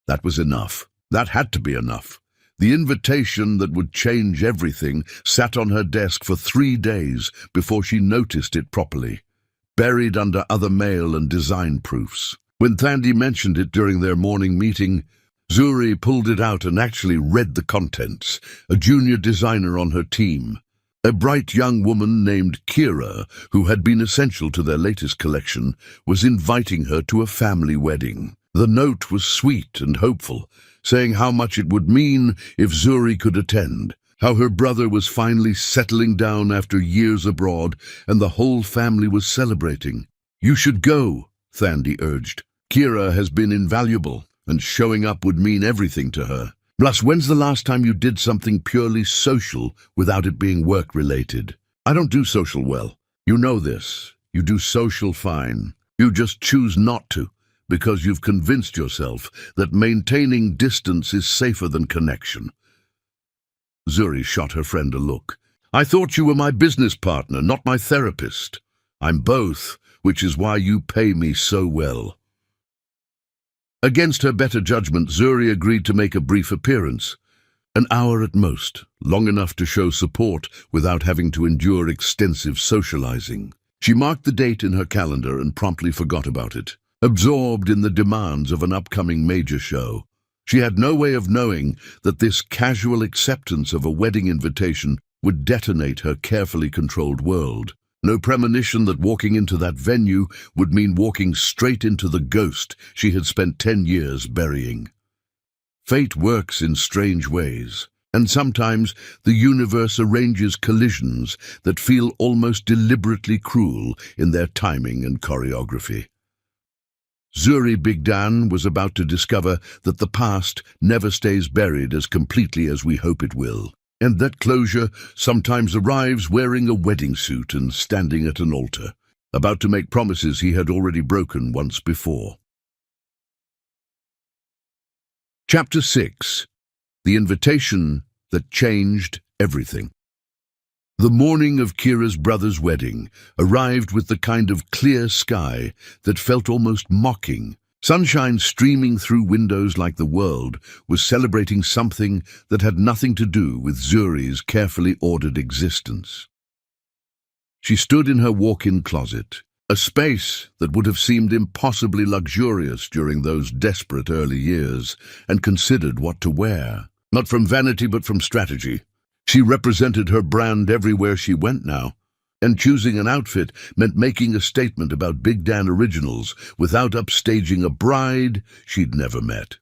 [SPEAKER 1] That was enough. That had to be enough. The invitation that would change everything sat on her desk for 3 days before she noticed it properly, buried under other mail and design proofs. When Thandi mentioned it during their morning meeting, Zuri pulled it out and actually read the contents. A junior designer on her team, a bright young woman named Kira, who had been essential to their latest collection, was inviting her to a family wedding. The note was sweet and hopeful, saying how much it would mean if Zuri could attend, how her brother was finally settling down after years abroad, and the whole family was celebrating. "You should go," Thandi urged. "Kira has been invaluable, and showing up would mean everything to her. Plus, when's the last time you did something purely social without it being work-related? I don't do social well. You know this. You do social fine. You just choose not to, because you've convinced yourself that maintaining distance is safer than connection." Zuri shot her friend a look. "I thought you were my business partner, not my therapist." "I'm both, which is why you pay me so well." Against her better judgment, Zuri agreed to make a brief appearance. An hour at most, long enough to show support without having to endure extensive socializing. She marked the date in her calendar and promptly forgot about it, absorbed in the demands of an upcoming major show. She had no way of knowing that this casual acceptance of a wedding invitation would detonate her carefully controlled world. No premonition that walking into that venue would mean walking straight into the ghost she had spent 10 years burying. Fate works in strange ways, and sometimes the universe arranges collisions that feel almost deliberately cruel in their timing and choreography. Zuri Bigdan was about to discover that the past never stays buried as completely as we hope it will, and that closure sometimes arrives wearing a wedding suit and standing at an altar, about to make promises he had already broken once before. Chapter 6. The Invitation That Changed Everything. The morning of Kira's brother's wedding arrived with the kind of clear sky that felt almost mocking. Sunshine streaming through windows like the world was celebrating something that had nothing to do with Zuri's carefully ordered existence. She stood in her walk-in closet, a space that would have seemed impossibly luxurious during those desperate early years, and considered what to wear. Not from vanity, but from strategy. She represented her brand everywhere she went now, and choosing an outfit meant making a statement about Bigdan Originals without upstaging a bride she'd never met.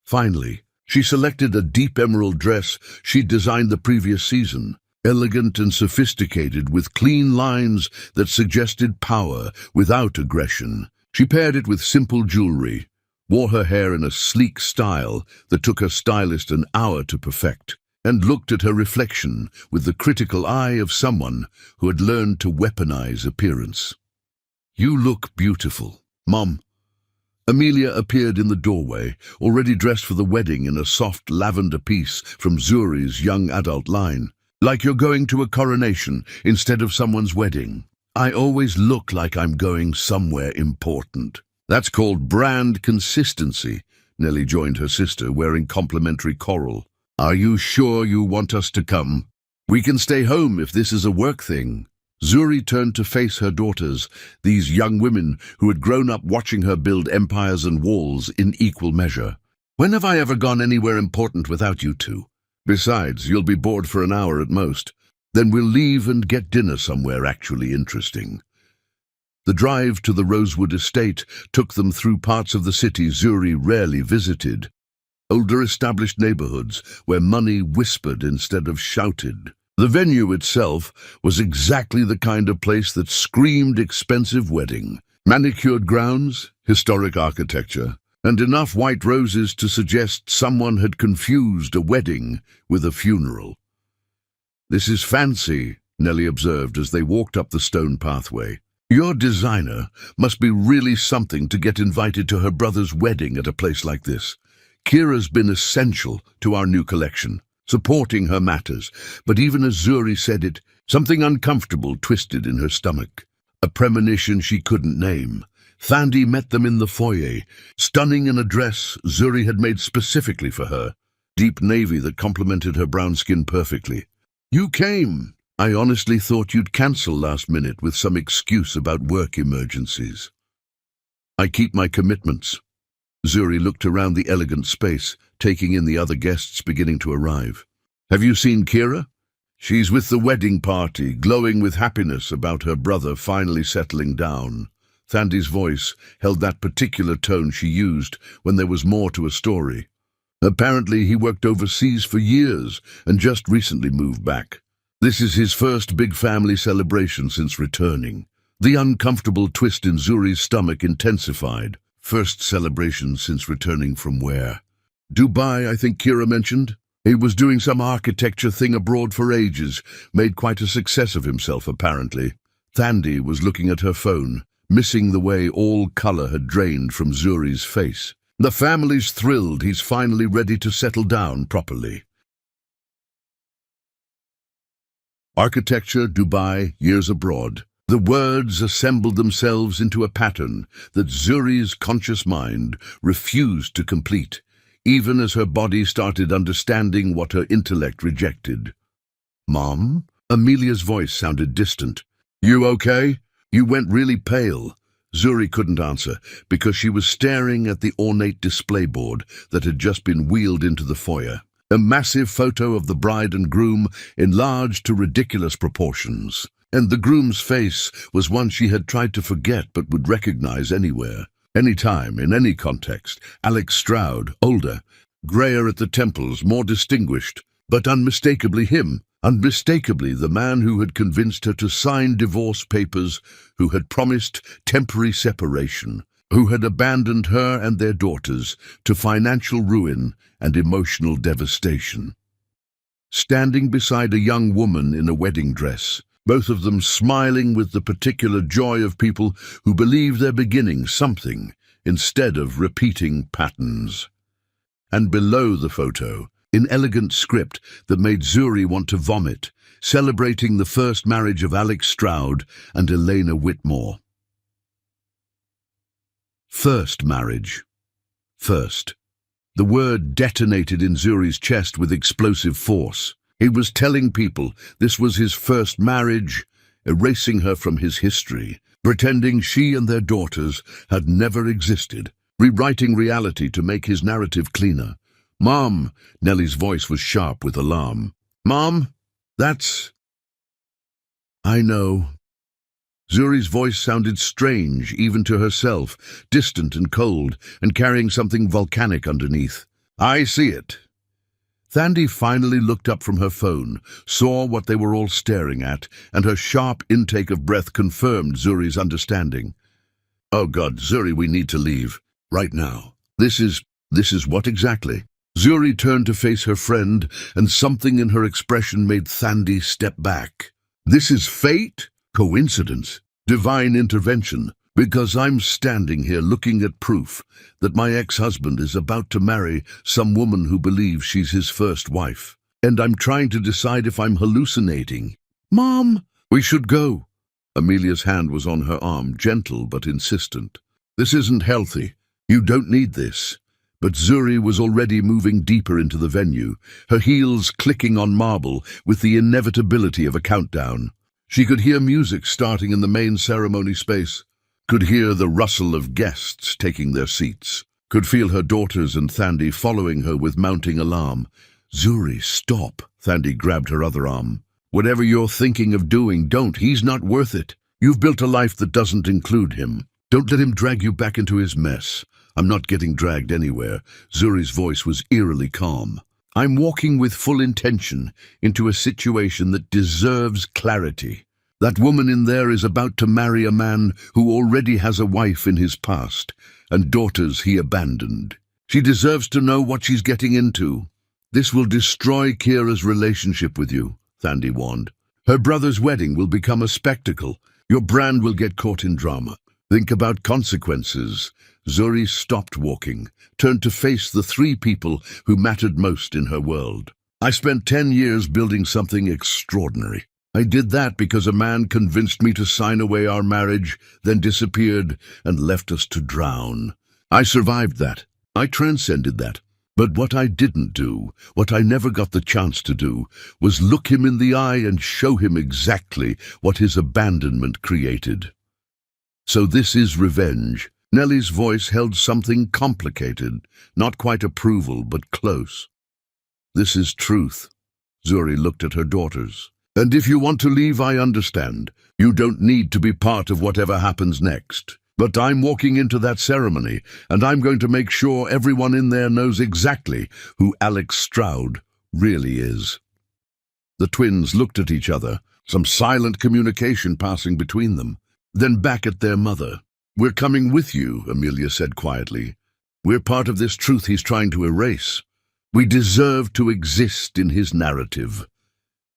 [SPEAKER 1] Finally, she selected a deep emerald dress she'd designed the previous season, elegant and sophisticated with clean lines that suggested power without aggression. She paired it with simple jewelry, wore her hair in a sleek style that took her stylist an hour to perfect, and looked at her reflection with the critical eye of someone who had learned to weaponize appearance. "You look beautiful, Mom." Amelia appeared in the doorway, already dressed for the wedding in a soft lavender piece from Zuri's young adult line. "Like you're going to a coronation instead of someone's wedding." "I always look like I'm going somewhere important." "That's called brand consistency," Nellie joined her sister, wearing complimentary coral. "Are you sure you want us to come? We can stay home if this is a work thing." Zuri turned to face her daughters, these young women who had grown up watching her build empires and walls in equal measure. "When have I ever gone anywhere important without you two? Besides, you'll be bored for an hour at most. Then we'll leave and get dinner somewhere actually interesting." The drive to the Rosewood estate took them through parts of the city Zuri rarely visited. Older established neighborhoods where money whispered instead of shouted. The venue itself was exactly the kind of place that screamed expensive wedding. Manicured grounds, historic architecture, and enough white roses to suggest someone had confused a wedding with a funeral. "This is fancy," Nellie observed as they walked up the stone pathway. "Your designer must be really something to get invited to her brother's wedding at a place like this. Kira's been essential to our new collection, supporting her matters, but even as Zuri said it, something uncomfortable twisted in her stomach. A premonition she couldn't name. Thandi met them in the foyer, stunning in a dress Zuri had made specifically for her, deep navy that complemented her brown skin perfectly. "You came. I honestly thought you'd cancel last minute with some excuse about work emergencies." "I keep my commitments." Zuri looked around the elegant space, taking in the other guests beginning to arrive. "Have you seen Kira? She's with the wedding party, glowing with happiness about her brother finally settling down." Thandi's voice held that particular tone she used when there was more to a story. "Apparently he worked overseas for years and just recently moved back. This is his first big family celebration since returning." The uncomfortable twist in Zuri's stomach intensified. First celebration since returning from where? "Dubai, I think Kira mentioned. He was doing some architecture thing abroad for ages, made quite a success of himself apparently." Thandi was looking at her phone, missing the way all color had drained from Zuri's face. "The family's thrilled he's finally ready to settle down properly." Architecture, Dubai, years abroad. The words assembled themselves into a pattern that Zuri's conscious mind refused to complete, even as her body started understanding what her intellect rejected. "Mom?" Amelia's voice sounded distant. "You okay? You went really pale." Zuri couldn't answer because she was staring at the ornate display board that had just been wheeled into the foyer. A massive photo of the bride and groom enlarged to ridiculous proportions. And the groom's face was one she had tried to forget but would recognize anywhere, anytime, in any context. Alex Stroud, older, grayer at the temples, more distinguished, but unmistakably him. Unmistakably the man who had convinced her to sign divorce papers, who had promised temporary separation, who had abandoned her and their daughters to financial ruin and emotional devastation. Standing beside a young woman in a wedding dress, both of them smiling with the particular joy of people who believe they're beginning something instead of repeating patterns. And below the photo, in elegant script that made Zuri want to vomit, celebrating the first marriage of Alex Stroud and Elena Whitmore. First marriage. First. The word detonated in Zuri's chest with explosive force. He was telling people this was his first marriage, erasing her from his history, pretending she and their daughters had never existed, rewriting reality to make his narrative cleaner. "Mom!" Nellie's voice was sharp with alarm. "Mom? That's—" "I know." Zuri's voice sounded strange, even to herself, distant and cold, and carrying something volcanic underneath. "I see it." Thandi finally looked up from her phone, saw what they were all staring at, and her sharp intake of breath confirmed Zuri's understanding. "Oh God, Zuri, we need to leave. Right now. This is what exactly?" Zuri turned to face her friend, and something in her expression made Thandi step back. "This is fate? Coincidence? Divine intervention? Because I'm standing here looking at proof that my ex-husband is about to marry some woman who believes she's his first wife. And I'm trying to decide if I'm hallucinating." "Mom!" "We should go." Amelia's hand was on her arm, gentle but insistent. "This isn't healthy. You don't need this." But Zuri was already moving deeper into the venue, her heels clicking on marble with the inevitability of a countdown. She could hear music starting in the main ceremony space, could hear the rustle of guests taking their seats, could feel her daughters and Thandi following her with mounting alarm. "Zuri, stop!" Thandi grabbed her other arm. "Whatever you're thinking of doing, don't. He's not worth it. You've built a life that doesn't include him. Don't let him drag you back into his mess." "I'm not getting dragged anywhere." Zuri's voice was eerily calm. "I'm walking with full intention into a situation that deserves clarity. That woman in there is about to marry a man who already has a wife in his past and daughters he abandoned. She deserves to know what she's getting into. This will destroy Kira's relationship with you," Thandi warned. "Her brother's wedding will become a spectacle. Your brand will get caught in drama. Think about consequences." Zuri stopped walking, turned to face the three people who mattered most in her world. "I spent 10 years building something extraordinary. I did that because a man convinced me to sign away our marriage, then disappeared and left us to drown. I survived that. I transcended that. But what I didn't do, what I never got the chance to do, was look him in the eye and show him exactly what his abandonment created. So this is revenge." Nellie's voice held something complicated, not quite approval, but close. "This is truth." Zuri looked at her daughters. "And if you want to leave, I understand. You don't need to be part of whatever happens next. But I'm walking into that ceremony, and I'm going to make sure everyone in there knows exactly who Alex Stroud really is." The twins looked at each other, some silent communication passing between them, then back at their mother. "We're coming with you," Amelia said quietly. "We're part of this truth he's trying to erase. We deserve to exist in his narrative."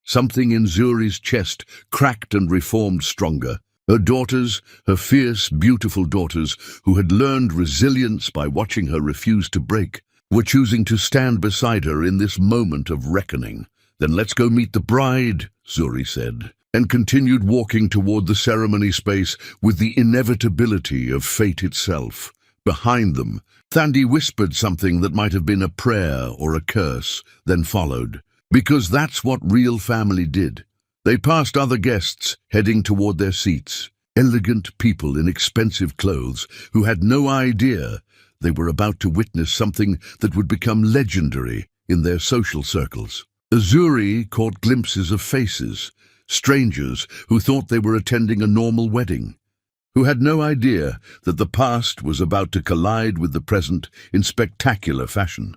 [SPEAKER 1] Something in Zuri's chest cracked and reformed stronger. Her daughters, her fierce, beautiful daughters, who had learned resilience by watching her refuse to break, were choosing to stand beside her in this moment of reckoning. "Then let's go meet the bride," Zuri said, and continued walking toward the ceremony space with the inevitability of fate itself, Behind them, Thandi whispered something that might have been a prayer or a curse, then followed. Because that's what real family did. They passed other guests, heading toward their seats. Elegant people in expensive clothes who had no idea they were about to witness something that would become legendary in their social circles. Azuri caught glimpses of faces, strangers who thought they were attending a normal wedding, who had no idea that the past was about to collide with the present in spectacular fashion.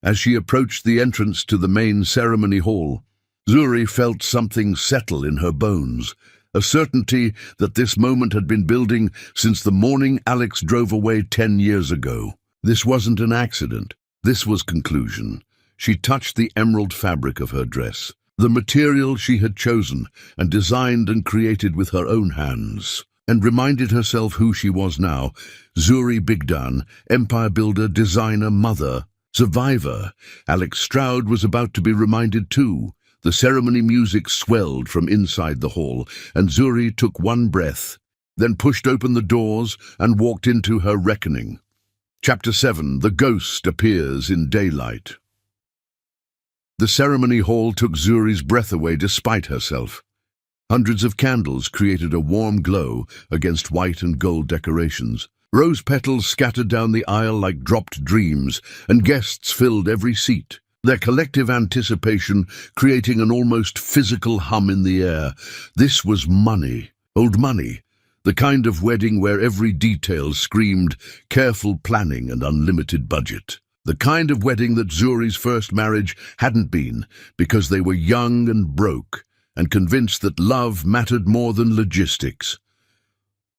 [SPEAKER 1] As she approached the entrance to the main ceremony hall, Zuri felt something settle in her bones, a certainty that this moment had been building since the morning Alex drove away 10 years ago. This wasn't an accident. This was conclusion. She touched the emerald fabric of her dress, the material she had chosen and designed and created with her own hands, and reminded herself who she was now: Zuri Bigdan, empire builder, designer, mother, survivor. Alex Stroud was about to be reminded too. The ceremony music swelled from inside the hall, and Zuri took one breath, then pushed open the doors and walked into her reckoning. Chapter 7. The Ghost Appears in Daylight. The ceremony hall took Zuri's breath away despite herself. Hundreds of candles created a warm glow against white and gold decorations. Rose petals scattered down the aisle like dropped dreams, and guests filled every seat, their collective anticipation creating an almost physical hum in the air. This was money, old money, the kind of wedding where every detail screamed careful planning and unlimited budget. The kind of wedding that Zuri's first marriage hadn't been, because they were young and broke, and convinced that love mattered more than logistics.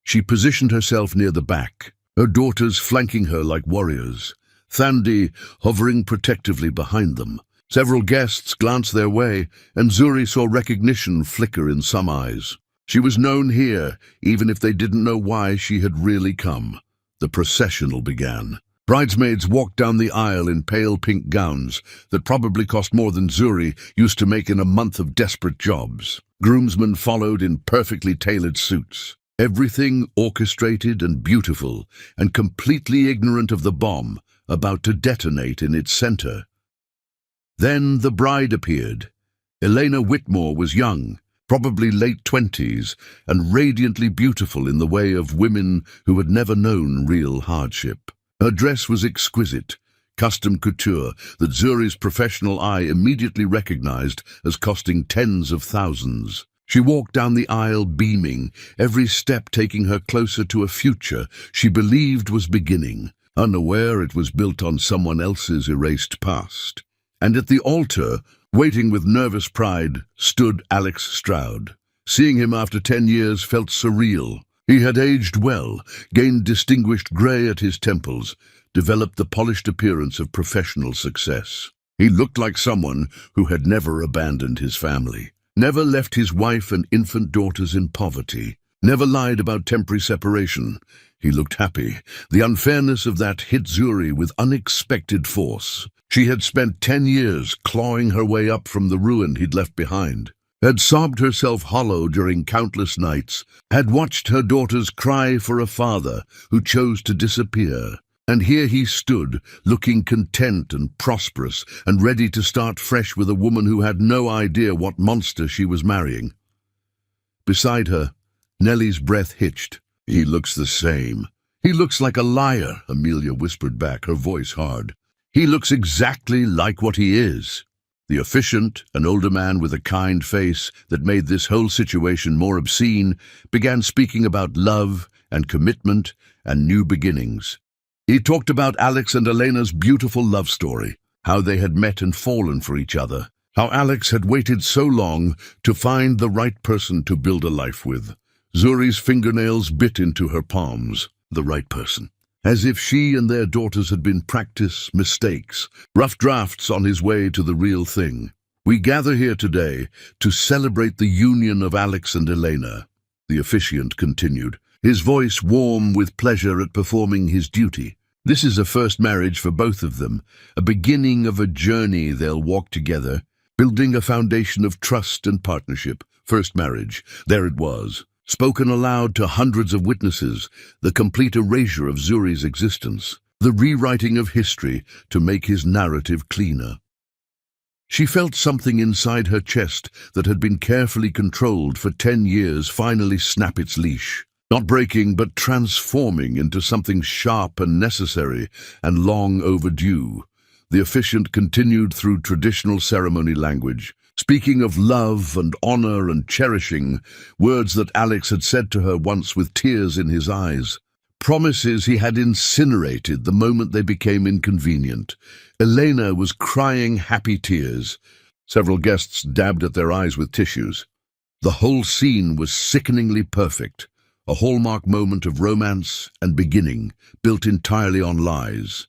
[SPEAKER 1] She positioned herself near the back, her daughters flanking her like warriors, Thandi hovering protectively behind them. Several guests glanced their way, and Zuri saw recognition flicker in some eyes. She was known here, even if they didn't know why she had really come. The processional began. Bridesmaids walked down the aisle in pale pink gowns that probably cost more than Zuri used to make in a month of desperate jobs. Groomsmen followed in perfectly tailored suits. Everything orchestrated and beautiful, and completely ignorant of the bomb about to detonate in its center. Then the bride appeared. Elena Whitmore was young, probably late 20s, and radiantly beautiful in the way of women who had never known real hardship. Her dress was exquisite, custom couture that Zuri's professional eye immediately recognized as costing tens of thousands. She walked down the aisle beaming, every step taking her closer to a future she believed was beginning, unaware it was built on someone else's erased past. And at the altar, waiting with nervous pride, stood Alex Stroud. Seeing him after 10 years felt surreal. He had aged well, gained distinguished grey at his temples, developed the polished appearance of professional success. He looked like someone who had never abandoned his family, never left his wife and infant daughters in poverty, never lied about temporary separation. He looked happy. The unfairness of that hit Zuri with unexpected force. She had spent 10 years clawing her way up from the ruin he'd left behind, had sobbed herself hollow during countless nights, had watched her daughters cry for a father who chose to disappear. And here he stood, looking content and prosperous, and ready to start fresh with a woman who had no idea what monster she was marrying. Beside her, Nellie's breath hitched. "He looks the same." "He looks like a liar," Amelia whispered back, her voice hard. "He looks exactly like what he is." The officiant, an older man with a kind face that made this whole situation more obscene, began speaking about love and commitment and new beginnings. He talked about Alex and Elena's beautiful love story, how they had met and fallen for each other, how Alex had waited so long to find the right person to build a life with. Zuri's fingernails bit into her palms. The right person. As if she and their daughters had been practice mistakes, rough drafts on his way to the real thing. "We gather here today to celebrate the union of Alex and Elena," the officiant continued, his voice warm with pleasure at performing his duty. "This is a first marriage for both of them, a beginning of a journey they'll walk together, building a foundation of trust and partnership. First marriage, there it was. spoken aloud to hundreds of witnesses, the complete erasure of Zuri's existence, the rewriting of history to make his narrative cleaner. She felt something inside her chest that had been carefully controlled for 10 years finally snap its leash, not breaking but transforming into something sharp and necessary and long overdue. The officiant continued through traditional ceremony language, speaking of love and honor and cherishing, words that Alex had said to her once with tears in his eyes. Promises he had incinerated the moment they became inconvenient. Elena was crying happy tears. Several guests dabbed at their eyes with tissues. The whole scene was sickeningly perfect, a hallmark moment of romance and beginning, built entirely on lies.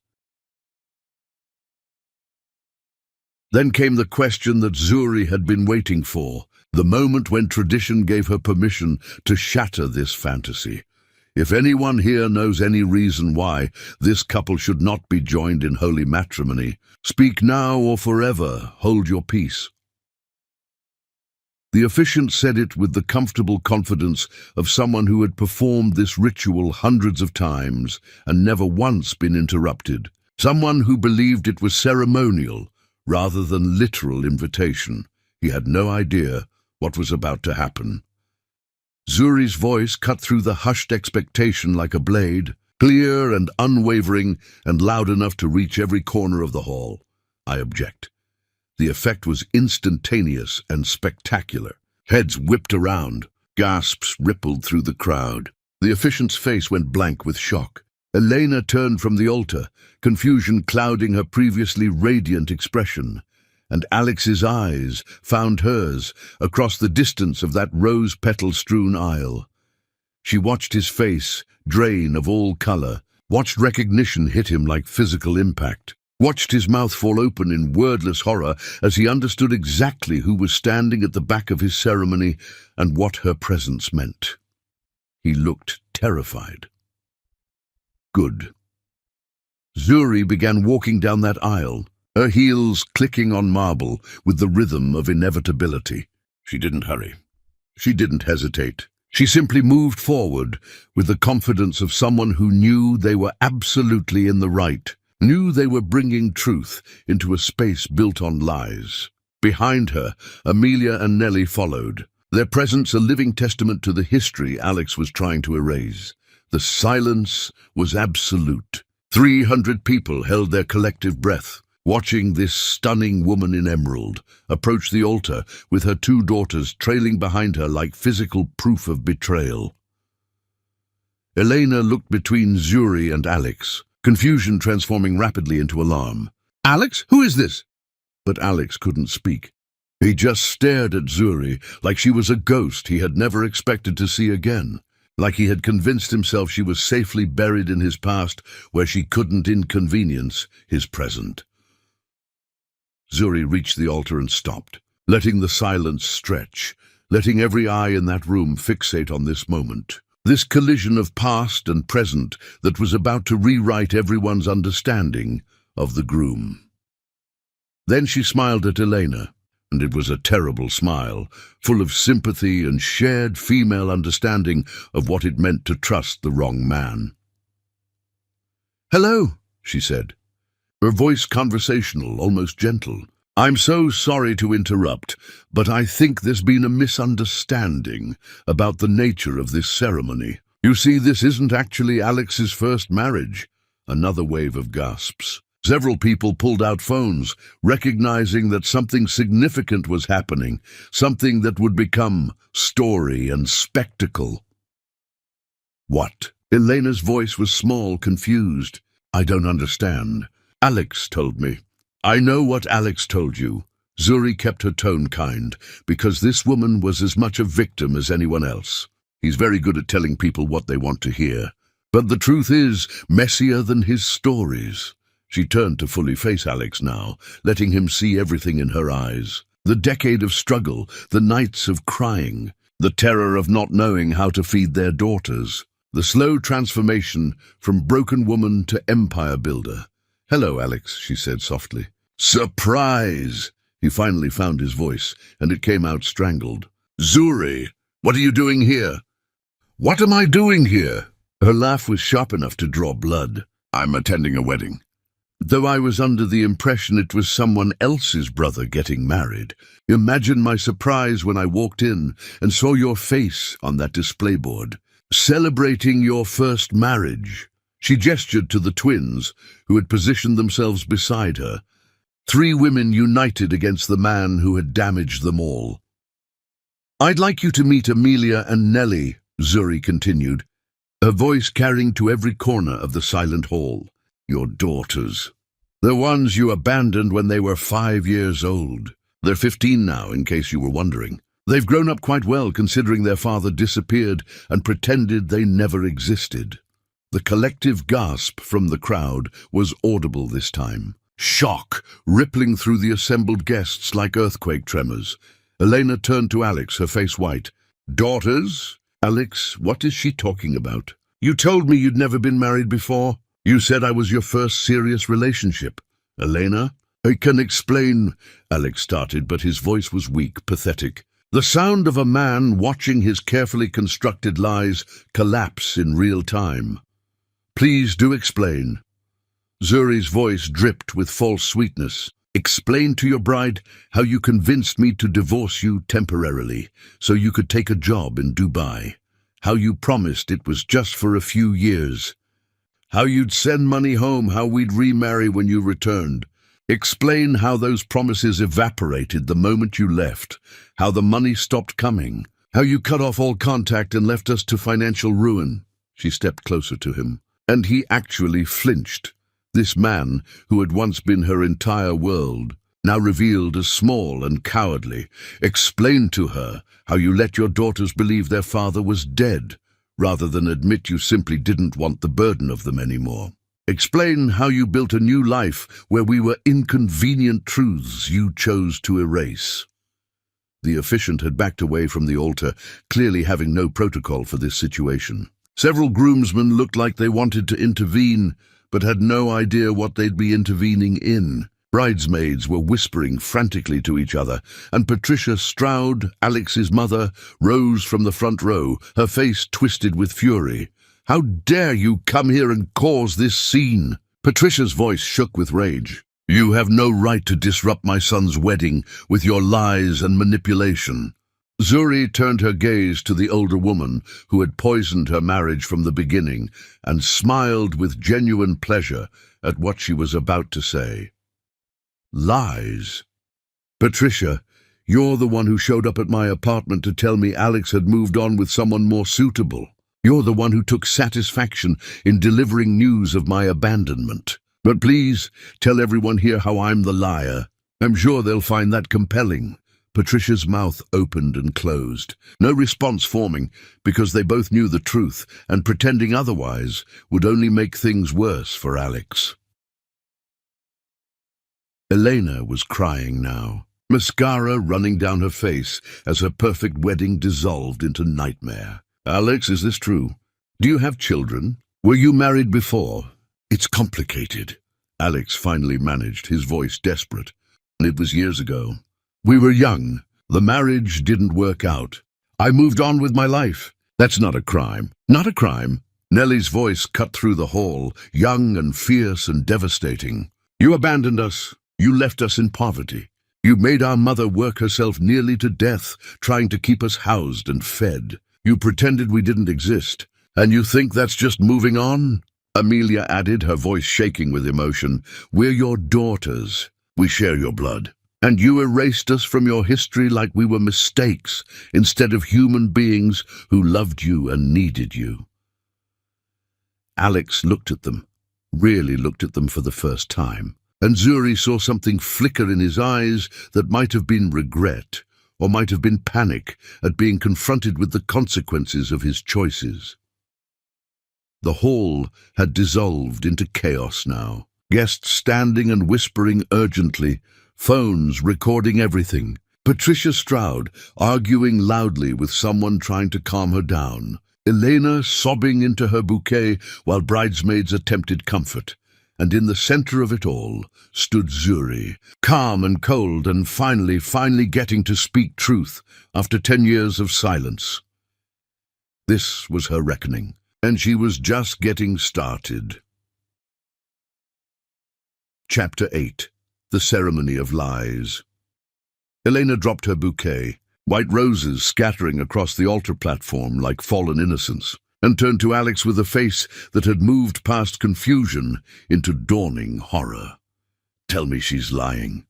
[SPEAKER 1] Then came the question that Zuri had been waiting for, the moment when tradition gave her permission to shatter this fantasy. If anyone here knows any reason why this couple should not be joined in holy matrimony, speak now or forever hold your peace. The officiant said it with the comfortable confidence of someone who had performed this ritual hundreds of times and never once been interrupted, someone who believed it was ceremonial rather than literal invitation. He had no idea what was about to happen. Zuri's voice cut through the hushed expectation like a blade, clear and unwavering and loud enough to reach every corner of the hall. I object. The effect was instantaneous and spectacular. Heads whipped around, gasps rippled through the crowd. The officiant's face went blank with shock. Elena turned from the altar, confusion clouding her previously radiant expression, and Alex's eyes found hers across the distance of that rose-petal-strewn aisle. She watched his face drain of all color, watched recognition hit him like physical impact, watched his mouth fall open in wordless horror as he understood exactly who was standing at the back of his ceremony and what her presence meant. He looked terrified. Good. Zuri began walking down that aisle, her heels clicking on marble with the rhythm of inevitability. She didn't hurry. She didn't hesitate. She simply moved forward with the confidence of someone who knew they were absolutely in the right, knew they were bringing truth into a space built on lies. Behind her, Amelia and Nellie followed, their presence a living testament to the history Alex was trying to erase. The silence was absolute. 300 people held their collective breath, watching this stunning woman in emerald approach the altar with her 2 daughters trailing behind her like physical proof of betrayal. Elena looked between Zuri and Alex, confusion transforming rapidly into alarm. "Alex, who is this?" But Alex couldn't speak. He just stared at Zuri like she was a ghost he had never expected to see again, like he had convinced himself she was safely buried in his past where she couldn't inconvenience his present. Zuri reached the altar and stopped, letting the silence stretch, letting every eye in that room fixate on this moment, this collision of past and present that was about to rewrite everyone's understanding of the groom. Then she smiled at Elena, and it was a terrible smile, full of sympathy and shared female understanding of what it meant to trust the wrong man. "Hello," she said, her voice conversational, almost gentle. "I'm so sorry to interrupt, but I think there's been a misunderstanding about the nature of this ceremony. You see, this isn't actually Alex's first marriage." Another wave of gasps. Several people pulled out phones, recognizing that something significant was happening, something that would become story and spectacle. "What?" Elena's voice was small, confused. "I don't understand. Alex told me." "I know what Alex told you." Zuri kept her tone kind, because this woman was as much a victim as anyone else. He's very good at telling people what they want to hear. But the truth is messier than his stories. She turned to fully face Alex now, letting him see everything in her eyes. The decade of struggle, the nights of crying, the terror of not knowing how to feed their daughters, the slow transformation from broken woman to empire builder. "Hello, Alex," she said softly. "Surprise!" He finally found his voice, and it came out strangled. "Zuri, what are you doing here?" What am I doing here? Her laugh was sharp enough to draw blood. I'm attending a wedding. Though I was under the impression it was someone else's brother getting married. Imagine my surprise when I walked in and saw your face on that display board, celebrating your first marriage. She gestured to the twins, who had positioned themselves beside her. 3 women united against the man who had damaged them all. I'd like you to meet Amelia and Nellie, Zuri continued, her voice carrying to every corner of the silent hall. Your daughters. The ones you abandoned when they were 5 years old. They're 15 now, in case you were wondering. They've grown up quite well, considering their father disappeared and pretended they never existed. The collective gasp from the crowd was audible this time. Shock rippling through the assembled guests like earthquake tremors. Elena turned to Alex, her face white. Daughters? Alex, what is she talking about? You told me you'd never been married before. You said I was your first serious relationship. Elena? I can explain, Alex started, but his voice was weak, pathetic. The sound of a man watching his carefully constructed lies collapse in real time. Please do explain. Zuri's voice dripped with false sweetness. Explain to your bride how you convinced me to divorce you temporarily so you could take a job in Dubai. How you promised it was just for a few years. How you'd send money home, how we'd remarry when you returned. Explain how those promises evaporated the moment you left, how the money stopped coming, how you cut off all contact and left us to financial ruin. She stepped closer to him, and he actually flinched. This man, who had once been her entire world, now revealed as small and cowardly. Explain to her how you let your daughters believe their father was dead, rather than admit you simply didn't want the burden of them anymore. Explain how you built a new life where we were inconvenient truths you chose to erase. The officiant had backed away from the altar, clearly having no protocol for this situation. Several groomsmen looked like they wanted to intervene, but had no idea what they'd be intervening in. Bridesmaids were whispering frantically to each other, and Patricia Stroud, Alex's mother, rose from the front row, her face twisted with fury. How dare you come here and cause this scene? Patricia's voice shook with rage. You have no right to disrupt my son's wedding with your lies and manipulation. Zuri turned her gaze to the older woman who had poisoned her marriage from the beginning and smiled with genuine pleasure at what she was about to say. Lies. Patricia, you're the one who showed up at my apartment to tell me Alex had moved on with someone more suitable. You're the one who took satisfaction in delivering news of my abandonment. But please, tell everyone here how I'm the liar. I'm sure they'll find that compelling. Patricia's mouth opened and closed, no response forming, because they both knew the truth, and pretending otherwise would only make things worse for Alex. Elena was crying now, mascara running down her face as her perfect wedding dissolved into nightmare. Alex, is this true? Do you have children? Were you married before? It's complicated. Alex finally managed, his voice desperate. It was years ago. We were young. The marriage didn't work out. I moved on with my life. That's not a crime. Not a crime. Nellie's voice cut through the hall, young and fierce and devastating. You abandoned us. You left us in poverty. You made our mother work herself nearly to death, trying to keep us housed and fed. You pretended we didn't exist. And you think that's just moving on? Amelia added, her voice shaking with emotion. We're your daughters. We share your blood. And you erased us from your history like we were mistakes, instead of human beings who loved you and needed you. Alex looked at them, really looked at them for the first time. And Zuri saw something flicker in his eyes that might have been regret, or might have been panic at being confronted with the consequences of his choices. The hall had dissolved into chaos now, guests standing and whispering urgently, phones recording everything, Patricia Stroud arguing loudly with someone trying to calm her down, Elena sobbing into her bouquet while bridesmaids attempted comfort. And in the center of it all stood Zuri, calm and cold and finally getting to speak truth after 10 years of silence. This was her reckoning, and she was just getting started. Chapter 8. The Ceremony of Lies. Elena dropped her bouquet, white roses scattering across the altar platform like fallen innocents, and turned to Alex with a face that had moved past confusion into dawning horror. "Tell me she's lying."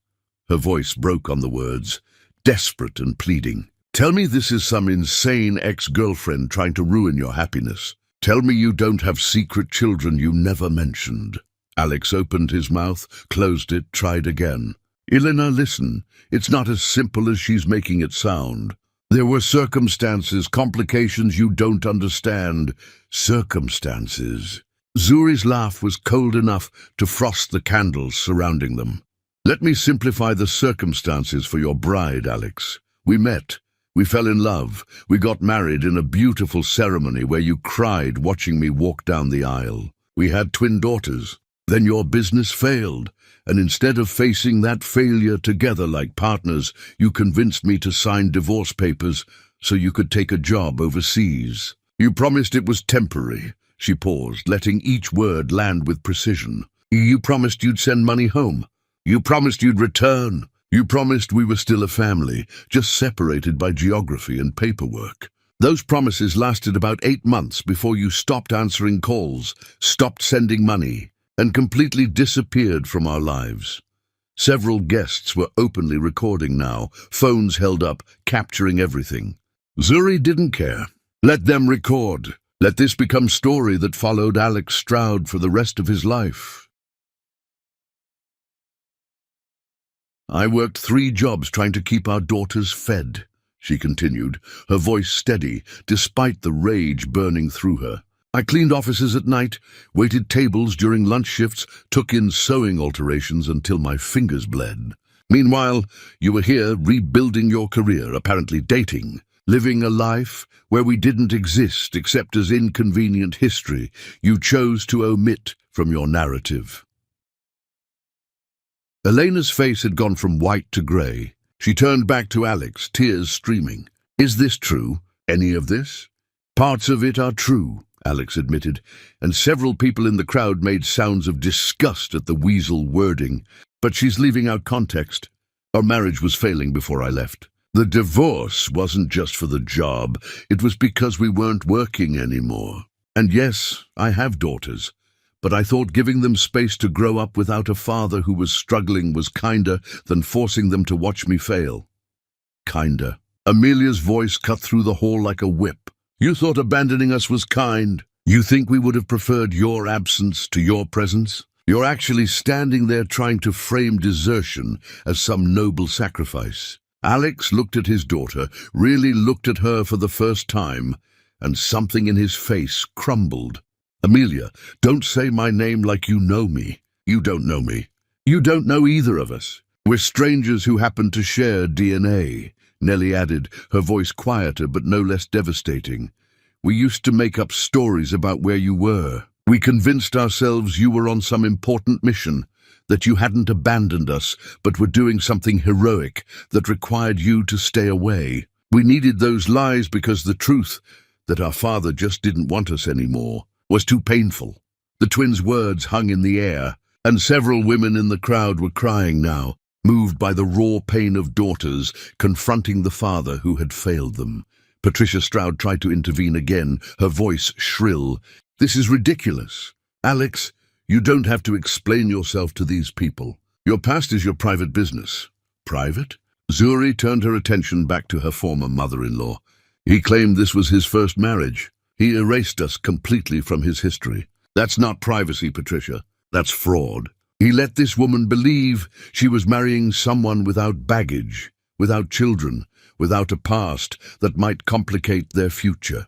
[SPEAKER 1] Her voice broke on the words, desperate and pleading. "Tell me this is some insane ex-girlfriend trying to ruin your happiness. Tell me you don't have secret children you never mentioned." Alex opened his mouth, closed it, tried again. "Elena, listen. It's not as simple as she's making it sound. There were circumstances, complications you don't understand. Circumstances." Zuri's laugh was cold enough to frost the candles surrounding them. "Let me simplify the circumstances for your bride, Alex. We met. We fell in love. We got married in a beautiful ceremony where you cried watching me walk down the aisle. We had twin daughters. Then your business failed, and instead of facing that failure together like partners, you convinced me to sign divorce papers so you could take a job overseas. You promised it was temporary." She paused, letting each word land with precision. "You promised you'd send money home. You promised you'd return. You promised we were still a family, just separated by geography and paperwork. Those promises lasted about 8 months before you stopped answering calls, stopped sending money, and completely disappeared from our lives. Several guests were openly recording now, phones held up, capturing everything. Zuri didn't care. Let them record. Let this become story that followed Alex Stroud for the rest of his life. I worked 3 jobs trying to keep our daughters fed," she continued, her voice steady despite the rage burning through her. "I cleaned offices at night, waited tables during lunch shifts, took in sewing alterations until my fingers bled. Meanwhile, you were here rebuilding your career, apparently dating, living a life where we didn't exist except as inconvenient history you chose to omit from your narrative." Elena's face had gone from white to grey. She turned back to Alex, tears streaming. "Is this true? Any of this?" "Parts of it are true," Alex admitted, and several people in the crowd made sounds of disgust at the weasel wording. "But she's leaving out context. Our marriage was failing before I left. The divorce wasn't just for the job, it was because we weren't working anymore. And yes, I have daughters, but I thought giving them space to grow up without a father who was struggling was kinder than forcing them to watch me fail." "Kinder." Amelia's voice cut through the hall like a whip. "You thought abandoning us was kind. You think we would have preferred your absence to your presence? You're actually standing there trying to frame desertion as some noble sacrifice." Alex looked at his daughter, really looked at her for the first time, and something in his face crumbled. "Amelia, don't say my name like you know me. You don't know me. You don't know either of us. We're strangers who happen to share DNA," Nellie added, her voice quieter but no less devastating. "We used to make up stories about where you were. We convinced ourselves you were on some important mission, that you hadn't abandoned us, but were doing something heroic that required you to stay away. We needed those lies because the truth, that our father just didn't want us anymore, was too painful." The twins' words hung in the air, and several women in the crowd were crying now, moved by the raw pain of daughters confronting the father who had failed them. Patricia Stroud tried to intervene again, her voice shrill. "This is ridiculous. Alex, you don't have to explain yourself to these people. Your past is your private business." "Private?" Zuri turned her attention back to her former mother-in-law. "He claimed this was his first marriage. He erased us completely from his history. That's not privacy, Patricia. That's fraud. He let this woman believe she was marrying someone without baggage, without children, without a past that might complicate their future."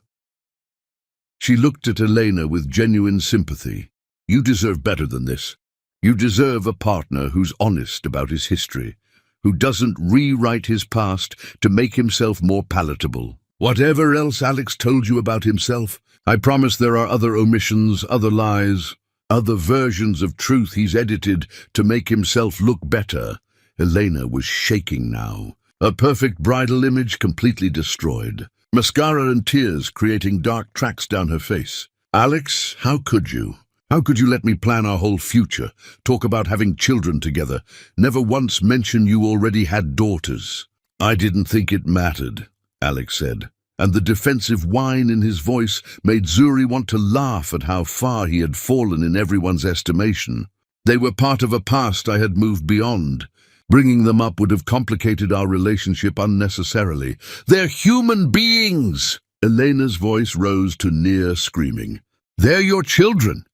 [SPEAKER 1] She looked at Elena with genuine sympathy. "You deserve better than this. You deserve a partner who's honest about his history, who doesn't rewrite his past to make himself more palatable. Whatever else Alex told you about himself, I promise there are other omissions, other lies, other versions of truth he's edited to make himself look better." Elena was shaking now, a perfect bridal image completely destroyed. mascara and tears creating dark tracks down her face. Alex, how could you? How could you let me plan our whole future, talk about having children together, never once mention you already had daughters? I didn't think it mattered, Alex said, and the defensive whine in his voice made Zuri want to laugh at how far he had fallen in everyone's estimation. They were part of a past I had moved beyond. Bringing them up would have complicated our relationship unnecessarily. They're human beings! Elena's voice rose to near screaming. They're your children.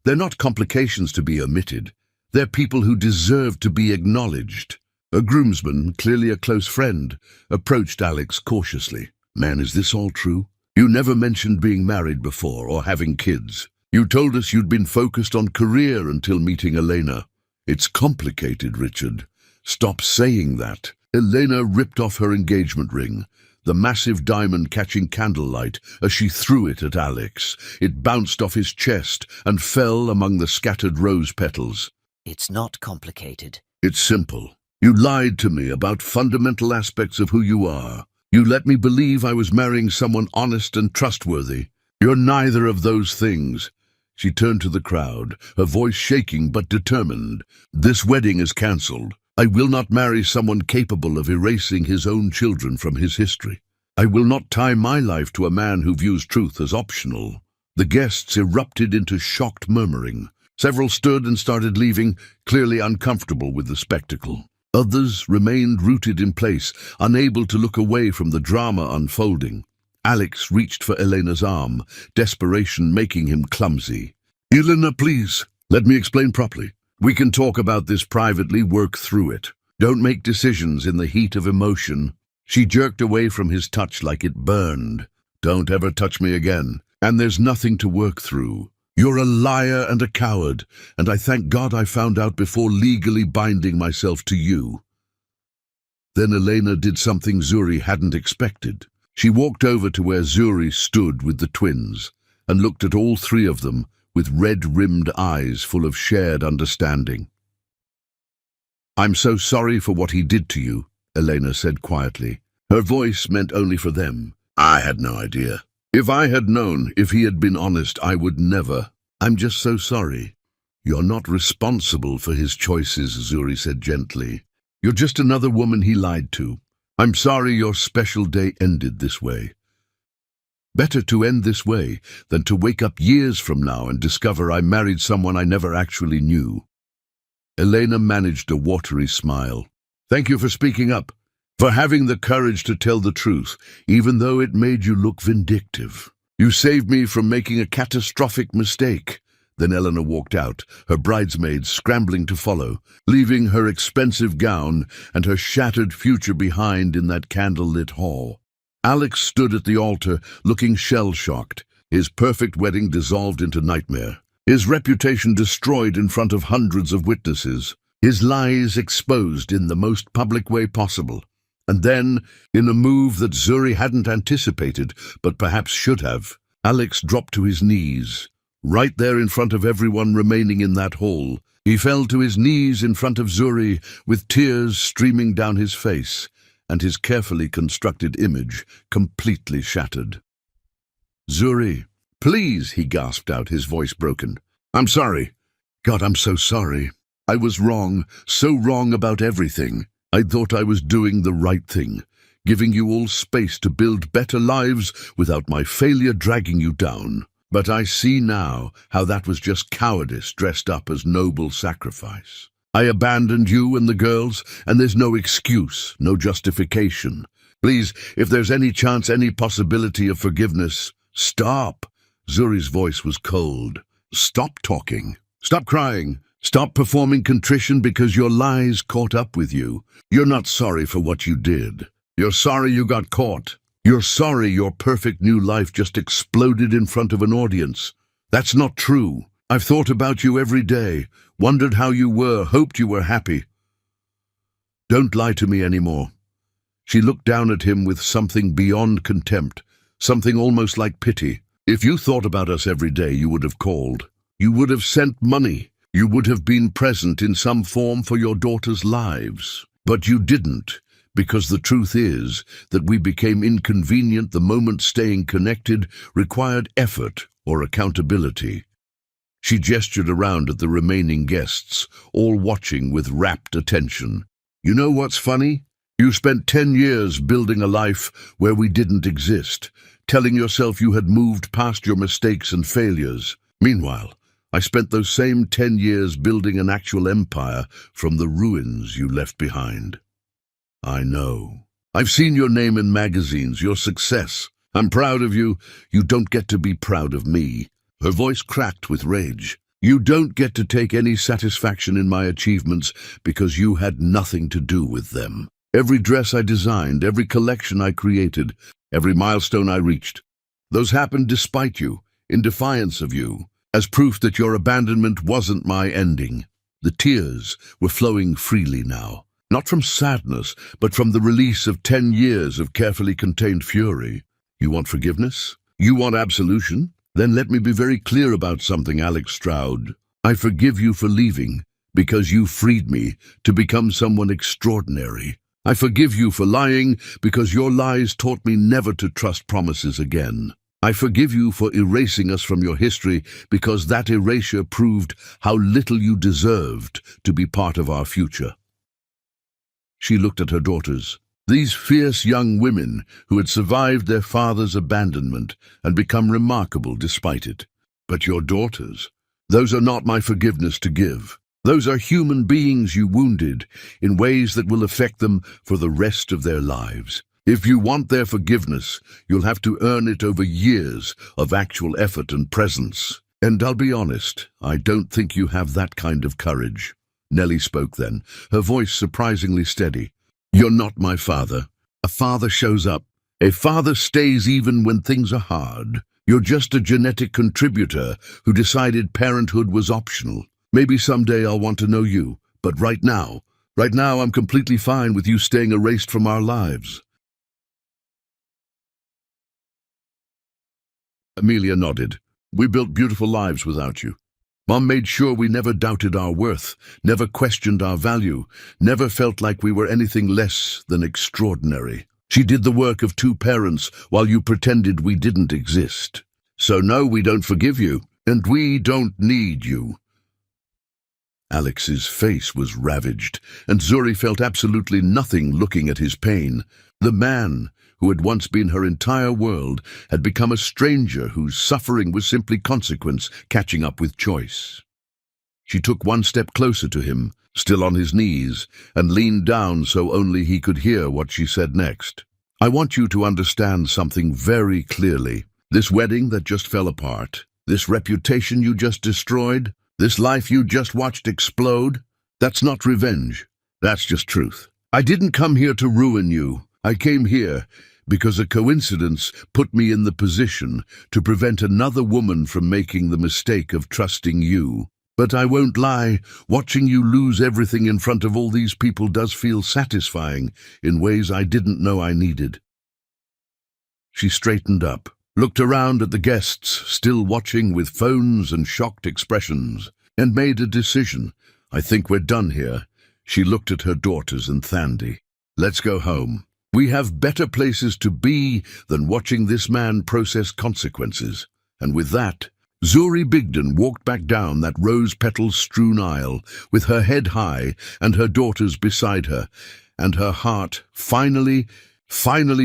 [SPEAKER 1] They're not complications to be omitted. They're people who deserve to be acknowledged. A groomsman, clearly a close friend, approached Alex cautiously. Man, is this all true? You never mentioned being married before or having kids. You told us you'd been focused on career until meeting Elena. It's complicated, Richard. Stop saying that. Elena ripped off her engagement ring, the massive diamond catching candlelight as she threw it at Alex. It bounced off his chest and fell among the scattered rose petals.
[SPEAKER 2] It's not complicated.
[SPEAKER 1] It's simple. You lied to me about fundamental aspects of who you are. You let me believe I was marrying someone honest and trustworthy. You're neither of those things. She turned to the crowd, her voice shaking but determined. This wedding is cancelled. I will not marry someone capable of erasing his own children from his history. I will not tie my life to a man who views truth as optional. The guests erupted into shocked murmuring. Several stood and started leaving, clearly uncomfortable with the spectacle. Others remained rooted in place, unable to look away from the drama unfolding. Alex reached for Elena's arm, desperation making him clumsy. Elena, please, let me explain properly. We can talk about this privately, work through it. Don't make decisions in the heat of emotion. She jerked away from his touch like it burned. Don't ever touch me again. And there's nothing to work through. You're a liar and a coward, and I thank God I found out before legally binding myself to you. Then Elena did something Zuri hadn't expected. She walked over to where Zuri stood with the twins and looked at all three of them with red-rimmed eyes full of shared understanding. I'm so sorry for what he did to you, Elena said quietly. Her voice meant only for them. I had no idea. If I had known, if he had been honest, I would never. I'm just so sorry. You're not responsible for his choices, Zuri said gently. You're just another woman he lied to. I'm sorry your special day ended this way. Better to end this way than to wake up years from now and discover I married someone I never actually knew. Elena managed a watery smile. Thank you for speaking up, for having the courage to tell the truth, even though it made you look vindictive. You saved me from making a catastrophic mistake. Then Eleanor walked out, her bridesmaids scrambling to follow, leaving her expensive gown and her shattered future behind in that candlelit hall. Alex stood at the altar, looking shell-shocked, his perfect wedding dissolved into nightmare, his reputation destroyed in front of hundreds of witnesses, his lies exposed in the most public way possible. And then, in a move that Zuri hadn't anticipated, but perhaps should have, Alex dropped to his knees. Right there in front of everyone remaining in that hall, he fell to his knees in front of Zuri with tears streaming down his face, and his carefully constructed image completely shattered. Zuri, please, he gasped out, his voice broken. I'm sorry. God, I'm so sorry. I was wrong, so wrong about everything. I thought I was doing the right thing, giving you all space to build better lives without my failure dragging you down. But I see now how that was just cowardice dressed up as noble sacrifice. I abandoned you and the girls, and there's no excuse, no justification. Please, if there's any chance, any possibility of forgiveness, stop. Zuri's voice was cold. Stop talking. Stop crying. Stop performing contrition because your lies caught up with you. You're not sorry for what you did. You're sorry you got caught. You're sorry your perfect new life just exploded in front of an audience. That's not true. I've thought about you every day, wondered how you were, hoped you were happy. Don't lie to me anymore. She looked down at him with something beyond contempt, something almost like pity. If you thought about us every day, you would have called. You would have sent money. You would have been present in some form for your daughters' lives. But you didn't, Because the truth is that we became inconvenient the moment staying connected required effort or accountability. She gestured around at the remaining guests, all watching with rapt attention. You know what's funny? You spent 10 years building a life where we didn't exist, telling yourself you had moved past your mistakes and failures. Meanwhile, I spent those same 10 years building an actual empire from the ruins you left behind. I know. I've seen your name in magazines, your success. I'm proud of you. You don't get to be proud of me. Her voice cracked with rage. You don't get to take any satisfaction in my achievements because you had nothing to do with them. Every dress I designed, every collection I created, every milestone I reached, those happened despite you, in defiance of you, as proof that your abandonment wasn't my ending. The tears were flowing freely now. Not from sadness, but from the release of 10 years of carefully contained fury. You want forgiveness? You want absolution? Then let me be very clear about something, Alex Stroud. I forgive you for leaving, because you freed me to become someone extraordinary. I forgive you for lying, because your lies taught me never to trust promises again. I forgive you for erasing us from your history, because that erasure proved how little you deserved to be part of our future. She looked at her daughters, these fierce young women who had survived their father's abandonment and become remarkable despite it. But your daughters, those are not my forgiveness to give. Those are human beings you wounded in ways that will affect them for the rest of their lives. If you want their forgiveness, you'll have to earn it over years of actual effort and presence. And I'll be honest, I don't think you have that kind of courage. Nellie spoke then, her voice surprisingly steady. You're not my father. A father shows up. A father stays even when things are hard. You're just a genetic contributor who decided parenthood was optional. Maybe someday I'll want to know you, but right now I'm completely fine with you staying erased from our lives. Amelia nodded. We built beautiful lives without you. Mom made sure we never doubted our worth, never questioned our value, never felt like we were anything less than extraordinary. She did the work of two parents while you pretended we didn't exist. So no, we don't forgive you, and we don't need you. Alex's face was ravaged, and Zuri felt absolutely nothing looking at his pain. The man who had once been her entire world, had become a stranger whose suffering was simply consequence catching up with choice. She took one step closer to him, still on his knees, and leaned down so only he could hear what she said next. I want you to understand something very clearly. This wedding that just fell apart, this reputation you just destroyed, this life you just watched explode, that's not revenge. That's just truth. I didn't come here to ruin you. I came here because a coincidence put me in the position to prevent another woman from making the mistake of trusting you. But I won't lie, watching you lose everything in front of all these people does feel satisfying in ways I didn't know I needed. She straightened up, looked around at the guests, still watching with phones and shocked expressions, and made a decision. I think we're done here. She looked at her daughters and Thandi. Let's go home. We have better places to be than watching this man process consequences. And with that, Zuri Bigden walked back down that rose-petal-strewn aisle with her head high and her daughters beside her, and her heart finally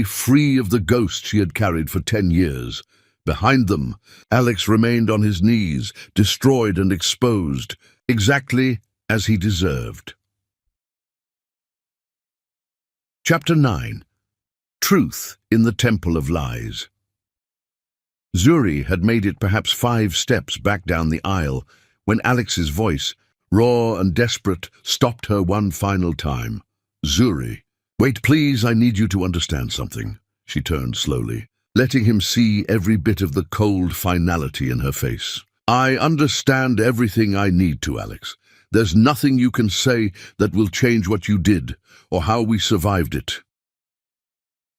[SPEAKER 1] free of the ghost she had carried for 10 years. Behind them, Alex remained on his knees, destroyed and exposed, exactly as he deserved. Chapter 9. Truth in the Temple of Lies. Zuri had made it perhaps 5 steps back down the aisle when Alex's voice, raw and desperate, stopped her one final time. Zuri. Wait, please, I need you to understand something. She turned slowly, letting him see every bit of the cold finality in her face. I understand everything I need to, Alex. There's nothing you can say that will change what you did, or how we survived it.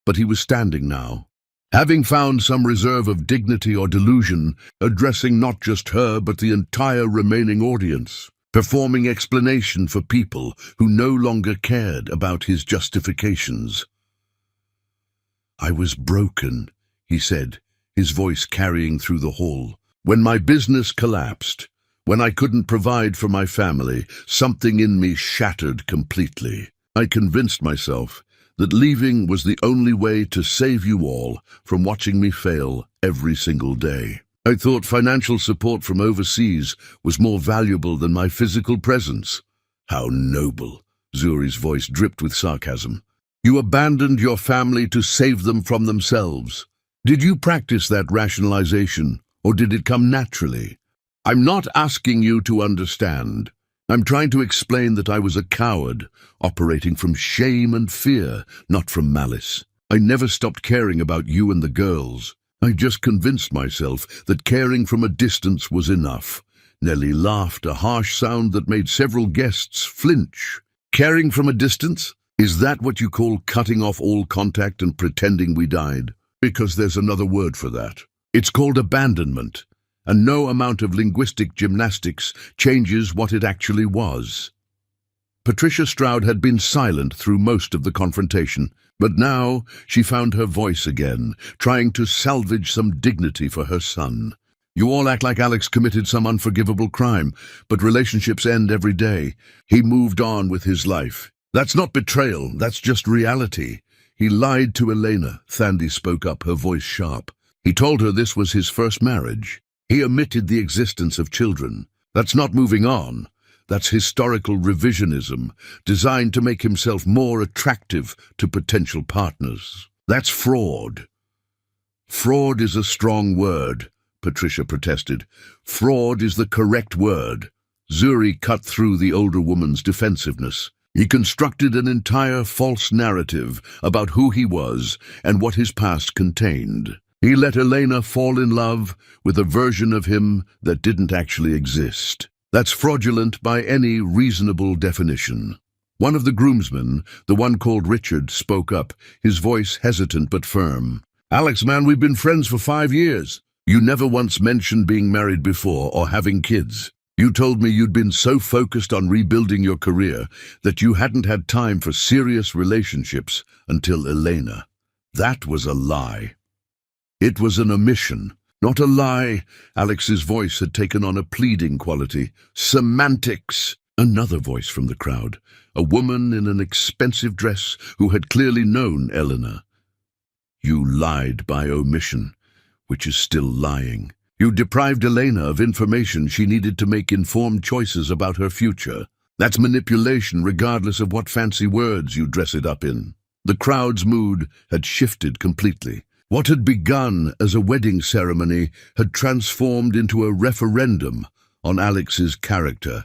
[SPEAKER 1] But he was standing now, having found some reserve of dignity or delusion, addressing not just her but the entire remaining audience. performing explanation for people who no longer cared about his justifications. "I was broken," he said, his voice carrying through the hall. "When my business collapsed, when I couldn't provide for my family, something in me shattered completely. I convinced myself that leaving was the only way to save you all from watching me fail every single day. I thought financial support from overseas was more valuable than my physical presence." "How noble!" Zuri's voice dripped with sarcasm. "You abandoned your family to save them from themselves. Did you practice that rationalization, or did it come naturally? I'm not asking you to understand. I'm trying to explain that I was a coward, operating from shame and fear, not from malice. I never stopped caring about you and the girls. I just convinced myself that caring from a distance was enough." Nellie laughed, a harsh sound that made several guests flinch. "Caring from a distance? Is that what you call cutting off all contact and pretending we died?" "Because there's another word for that. It's called abandonment. And no amount of linguistic gymnastics changes what it actually was." Patricia Stroud had been silent through most of the confrontation, but now she found her voice again, trying to salvage some dignity for her son. "You all act like Alex committed some unforgivable crime, but relationships end every day. He moved on with his life. That's not betrayal, that's just reality. He lied to Elena," Thandi spoke up, her voice sharp. "He told her this was his first marriage. He omitted the existence of children. That's not moving on. That's historical revisionism, designed to make himself more attractive to potential partners. That's fraud." "Fraud is a strong word," Patricia protested. "Fraud is the correct word." Zuri cut through the older woman's defensiveness. "He constructed an entire false narrative about who he was and what his past contained. He let Elena fall in love with a version of him that didn't actually exist. That's fraudulent by any reasonable definition." One of the groomsmen, the one called Richard, spoke up, his voice hesitant but firm. "Alex, man, we've been friends for 5 years. You never once mentioned being married before or having kids. You told me you'd been so focused on rebuilding your career that you hadn't had time for serious relationships until Elena. That was a lie." "It was an omission, not a lie." Alex's voice had taken on a pleading quality. "Semantics." Another voice from the crowd, a woman in an expensive dress who had clearly known Elena. "You lied by omission, which is still lying. You deprived Elena of information she needed to make informed choices about her future. That's manipulation regardless of what fancy words you dress it up in." The crowd's mood had shifted completely. What had begun as a wedding ceremony had transformed into a referendum on Alex's character,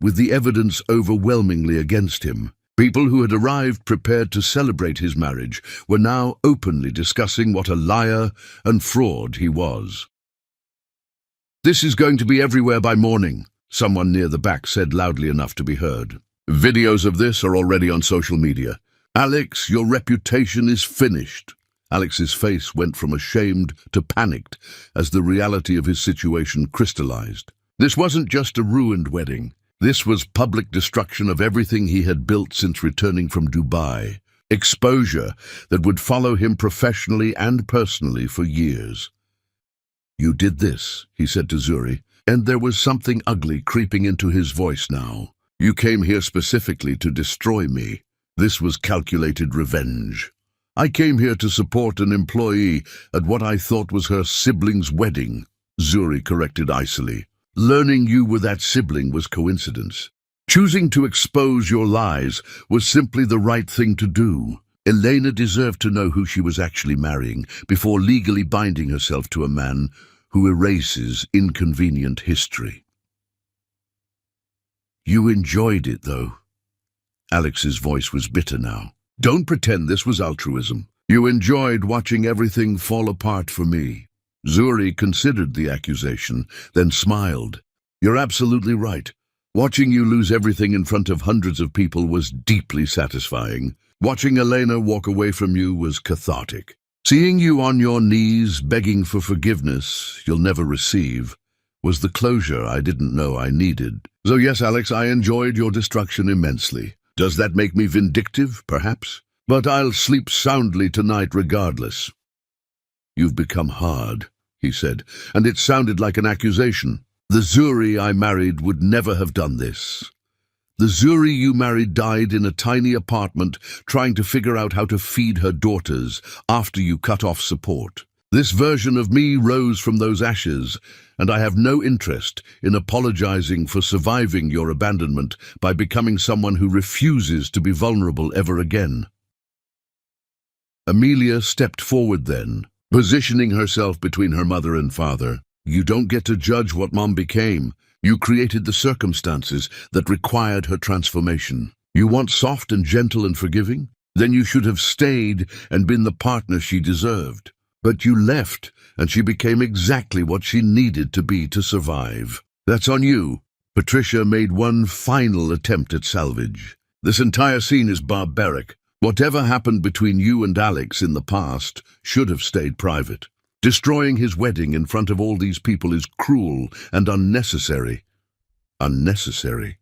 [SPEAKER 1] with the evidence overwhelmingly against him. People who had arrived prepared to celebrate his marriage were now openly discussing what a liar and fraud he was. "This is going to be everywhere by morning," someone near the back said loudly enough to be heard. "Videos of this are already on social media. Alex, your reputation is finished." Alex's face went from ashamed to panicked as the reality of his situation crystallized. This wasn't just a ruined wedding. This was public destruction of everything he had built since returning from Dubai. Exposure that would follow him professionally and personally for years. "You did this," he said to Zuri, and there was something ugly creeping into his voice now. "You came here specifically to destroy me. This was calculated revenge. I came here to support an employee at what I thought was her sibling's wedding," Zuri corrected icily. "Learning you were that sibling was coincidence. Choosing to expose your lies was simply the right thing to do. Elena deserved to know who she was actually marrying before legally binding herself to a man who erases inconvenient history." "You enjoyed it, though." Alex's voice was bitter now. "Don't pretend this was altruism. You enjoyed watching everything fall apart for me." Zuri considered the accusation, then smiled. "You're absolutely right. Watching you lose everything in front of hundreds of people was deeply satisfying. Watching Elena walk away from you was cathartic. Seeing you on your knees begging for forgiveness you'll never receive was the closure I didn't know I needed. So yes, Alex, I enjoyed your destruction immensely. Does that make me vindictive, perhaps? But I'll sleep soundly tonight regardless. You've become hard, he said, and it sounded like an accusation. The Zuri I married would never have done this. The Zuri you married died in a tiny apartment trying to figure out how to feed her daughters after you cut off support. This version of me rose from those ashes, and I have no interest in apologizing for surviving your abandonment by becoming someone who refuses to be vulnerable ever again. Amelia stepped forward then, positioning herself between her mother and father. You don't get to judge what Mom became. You created the circumstances that required her transformation. You want soft and gentle and forgiving? Then you should have stayed and been the partner she deserved. But you left, and she became exactly what she needed to be to survive. That's on you. Patricia made one final attempt at salvage. This entire scene is barbaric. Whatever happened between you and Alex in the past should have stayed private. Destroying his wedding in front of all these people is cruel and unnecessary. Unnecessary.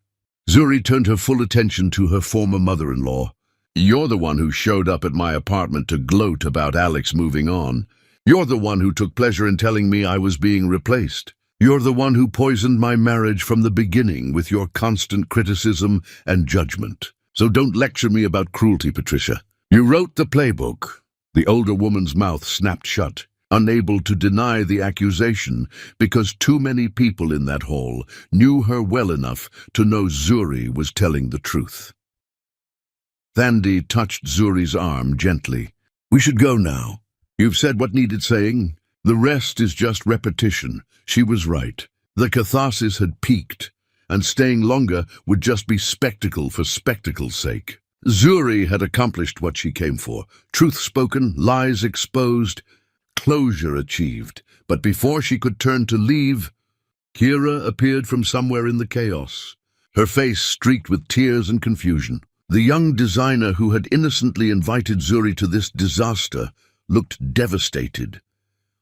[SPEAKER 1] Zuri turned her full attention to her former mother-in-law. You're the one who showed up at my apartment to gloat about Alex moving on. You're the one who took pleasure in telling me I was being replaced. You're the one who poisoned my marriage from the beginning with your constant criticism and judgment. So don't lecture me about cruelty, Patricia. You wrote the playbook. The older woman's mouth snapped shut, unable to deny the accusation because too many people in that hall knew her well enough to know Zuri was telling the truth. Thandi touched Zuri's arm gently. We should go now. You've said what needed saying. The rest is just repetition. She was right. The catharsis had peaked, and staying longer would just be spectacle for spectacle's sake. Zuri had accomplished what she came for. Truth spoken, lies exposed, closure achieved. But before she could turn to leave, Kira appeared from somewhere in the chaos, her face streaked with tears and confusion. The young designer who had innocently invited Zuri to this disaster looked devastated.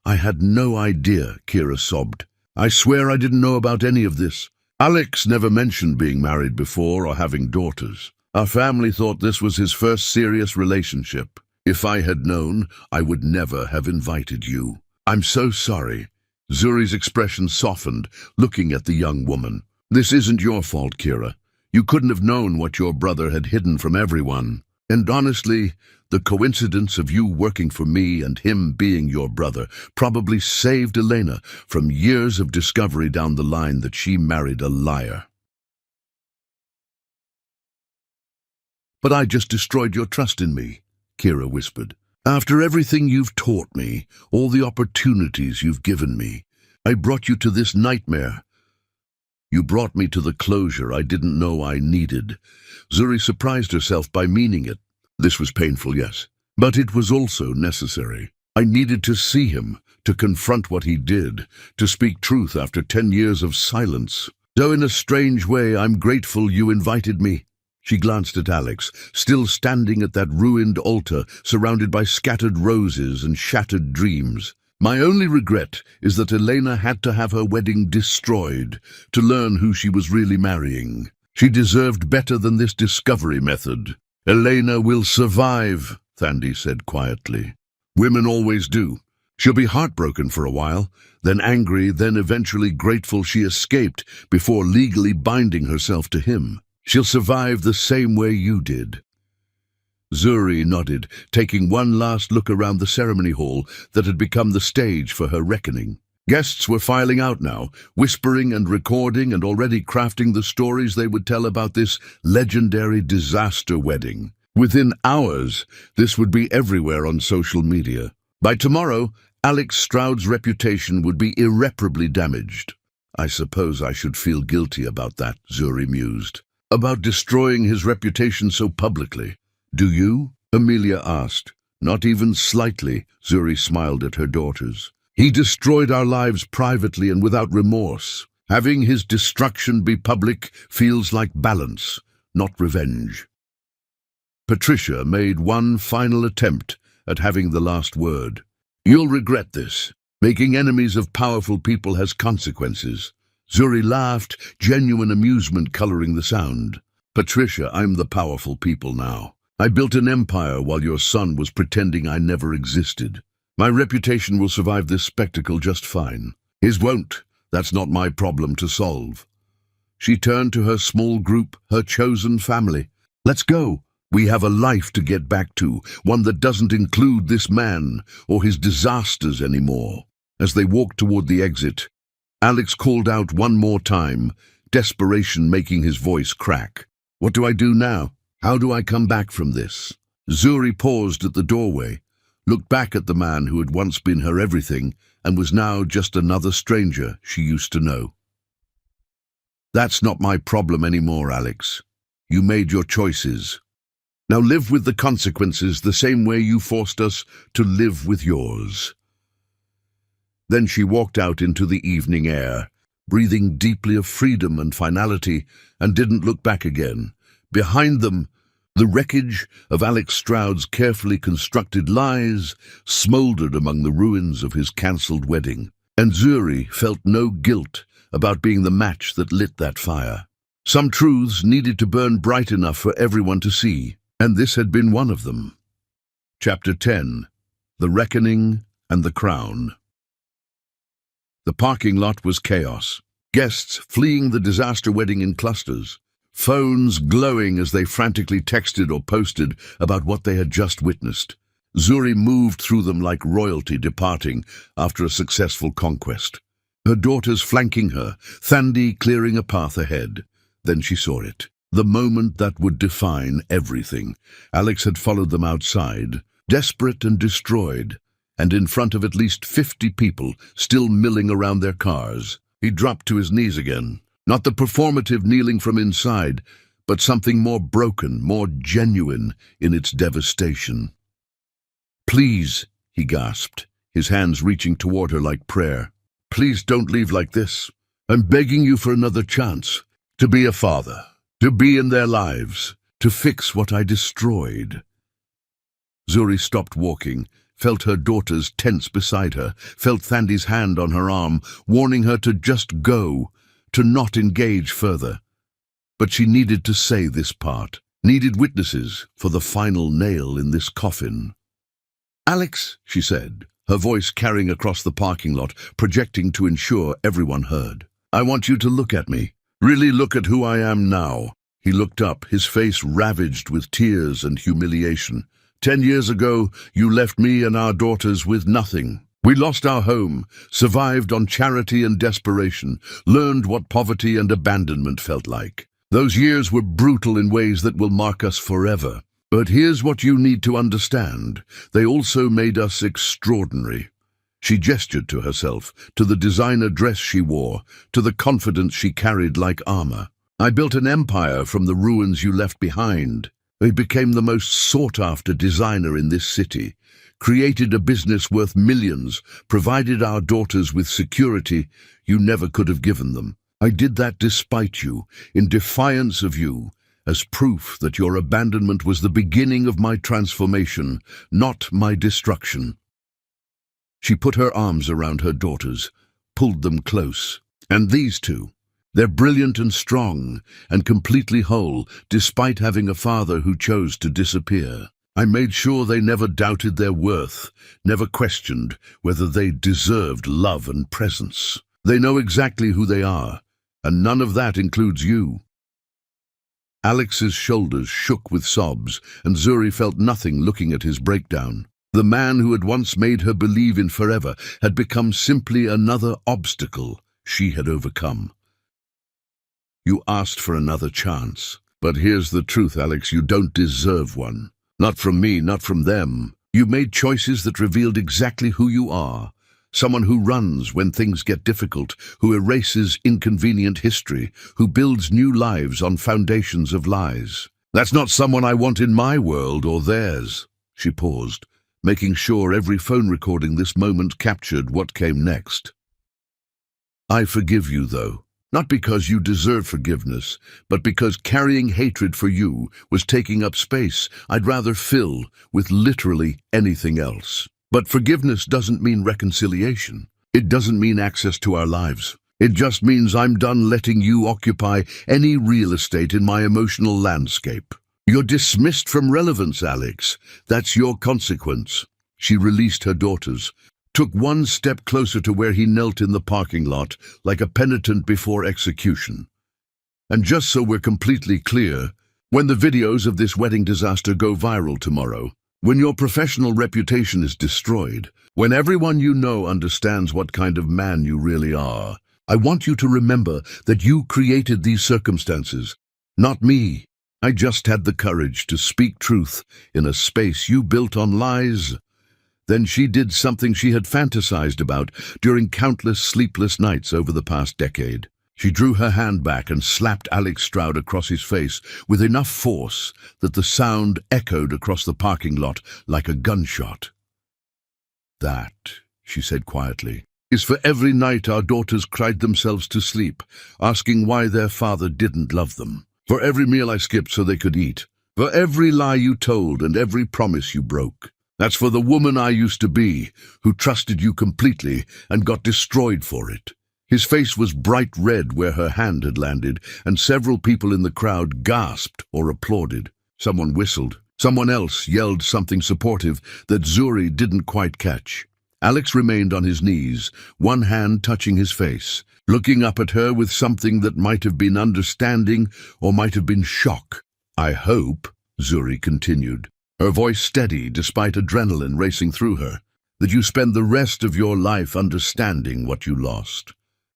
[SPEAKER 1] I had no idea, Kira sobbed. I swear I didn't know about any of this. Alex never mentioned being married before or having daughters. Our family thought this was his first serious relationship. If I had known, I would never have invited you. I'm so sorry. Zuri's expression softened, looking at the young woman. This isn't your fault, Kira. You couldn't have known what your brother had hidden from everyone. And honestly, the coincidence of you working for me and him being your brother probably saved Elena from years of discovery down the line that she married a liar. But I just destroyed your trust in me, Kira whispered. After everything you've taught me, all the opportunities you've given me, I brought you to this nightmare. You brought me to the closure I didn't know I needed. Zuri surprised herself by meaning it. This was painful, yes, but it was also necessary. I needed to see him, to confront what he did, to speak truth after 10 years of silence. So in a strange way, I'm grateful you invited me. She glanced at Alex, still standing at that ruined altar, surrounded by scattered roses and shattered dreams. My only regret is that Elena had to have her wedding destroyed to learn who she was really marrying. She deserved better than this discovery method. Elena will survive, Thandi said quietly. Women always do. She'll be heartbroken for a while, then angry, then eventually grateful she escaped before legally binding herself to him. She'll survive the same way you did. Zuri nodded, taking one last look around the ceremony hall that had become the stage for her reckoning. Guests were filing out now, whispering and recording and already crafting the stories they would tell about this legendary disaster wedding. Within hours, this would be everywhere on social media. By tomorrow, Alex Stroud's reputation would be irreparably damaged. I suppose I should feel guilty about that, Zuri mused. About destroying his reputation so publicly. Do you? Amelia asked. Not even slightly, Zuri smiled at her daughters. He destroyed our lives privately and without remorse. Having his destruction be public feels like balance, not revenge. Patricia made one final attempt at having the last word. You'll regret this. Making enemies of powerful people has consequences. Zuri laughed, genuine amusement coloring the sound. Patricia, I'm the powerful people now. I built an empire while your son was pretending I never existed. My reputation will survive this spectacle just fine. His won't. That's not my problem to solve. She turned to her small group, her chosen family. Let's go. We have a life to get back to, one that doesn't include this man or his disasters anymore. As they walked toward the exit, Alex called out one more time, desperation making his voice crack. What do I do now? How do I come back from this? Zuri paused at the doorway, looked back at the man who had once been her everything and was now just another stranger she used to know. That's not my problem anymore, Alex. You made your choices. Now live with the consequences the same way you forced us to live with yours. Then she walked out into the evening air, breathing deeply of freedom and finality, and didn't look back again. Behind them, the wreckage of Alex Stroud's carefully constructed lies smoldered among the ruins of his cancelled wedding, and Zuri felt no guilt about being the match that lit that fire. Some truths needed to burn bright enough for everyone to see, and this had been one of them. Chapter 10. The Reckoning and the Crown. The parking lot was chaos. Guests fleeing the disaster wedding in clusters. Phones glowing as they frantically texted or posted about what they had just witnessed. Zuri moved through them like royalty departing after a successful conquest. Her daughters flanking her, Thandi clearing a path ahead. Then she saw it. The moment that would define everything. Alex had followed them outside, desperate and destroyed, and in front of at least 50 people still milling around their cars. He dropped to his knees again. Not the performative kneeling from inside, but something more broken, more genuine in its devastation. "Please," he gasped, his hands reaching toward her like prayer. "Please don't leave like this. I'm begging you for another chance, to be a father, to be in their lives, to fix what I destroyed." Zuri stopped walking, felt her daughters tense beside her, felt Thandi's hand on her arm, warning her to just go, to not engage further. But she needed to say this part, needed witnesses for the final nail in this coffin. "Alex," she said, her voice carrying across the parking lot, projecting to ensure everyone heard. "I want you to look at me. Really look at who I am now." He looked up, his face ravaged with tears and humiliation. 10 years ago, you left me and our daughters with nothing. We lost our home, survived on charity and desperation, learned what poverty and abandonment felt like. Those years were brutal in ways that will mark us forever. But here's what you need to understand. They also made us extraordinary. She gestured to herself, to the designer dress she wore, to the confidence she carried like armor. I built an empire from the ruins you left behind. I became the most sought-after designer in this city, created a business worth millions, provided our daughters with security you never could have given them. I did that despite you, in defiance of you, as proof that your abandonment was the beginning of my transformation, not my destruction." She put her arms around her daughters, pulled them close. "And these two, they're brilliant and strong, and completely whole, despite having a father who chose to disappear. I made sure they never doubted their worth, never questioned whether they deserved love and presence. They know exactly who they are, and none of that includes you." Alex's shoulders shook with sobs, and Zuri felt nothing looking at his breakdown. The man who had once made her believe in forever had become simply another obstacle she had overcome. "You asked for another chance. But here's the truth, Alex, you don't deserve one. Not from me, not from them. You made choices that revealed exactly who you are. Someone who runs when things get difficult, who erases inconvenient history, who builds new lives on foundations of lies. That's not someone I want in my world or theirs." She paused, making sure every phone recording this moment captured what came next. "I forgive you, though. Not because you deserve forgiveness, but because carrying hatred for you was taking up space I'd rather fill with literally anything else. But forgiveness doesn't mean reconciliation. It doesn't mean access to our lives. It just means I'm done letting you occupy any real estate in my emotional landscape. You're dismissed from relevance, Alex. That's your consequence. She released her daughters, took one step closer to where he knelt in the parking lot, like a penitent before execution. And just so we're completely clear, when the videos of this wedding disaster go viral tomorrow, when your professional reputation is destroyed, when everyone you know understands what kind of man you really are, I want you to remember that you created these circumstances, not me. I just had the courage to speak truth in a space you built on lies. Then she did something she had fantasized about during countless sleepless nights over the past decade. She drew her hand back and slapped Alex Stroud across his face with enough force that the sound echoed across the parking lot like a gunshot. "That," she said quietly, "is for every night our daughters cried themselves to sleep, asking why their father didn't love them. For every meal I skipped so they could eat. For every lie you told and every promise you broke. That's for the woman I used to be, who trusted you completely and got destroyed for it." His face was bright red where her hand had landed, and several people in the crowd gasped or applauded. Someone whistled. Someone else yelled something supportive that Zuri didn't quite catch. Alex remained on his knees, one hand touching his face, looking up at her with something that might have been understanding or might have been shock. "I hope," Zuri continued, her voice steady despite adrenaline racing through her, "that you spend the rest of your life understanding what you lost.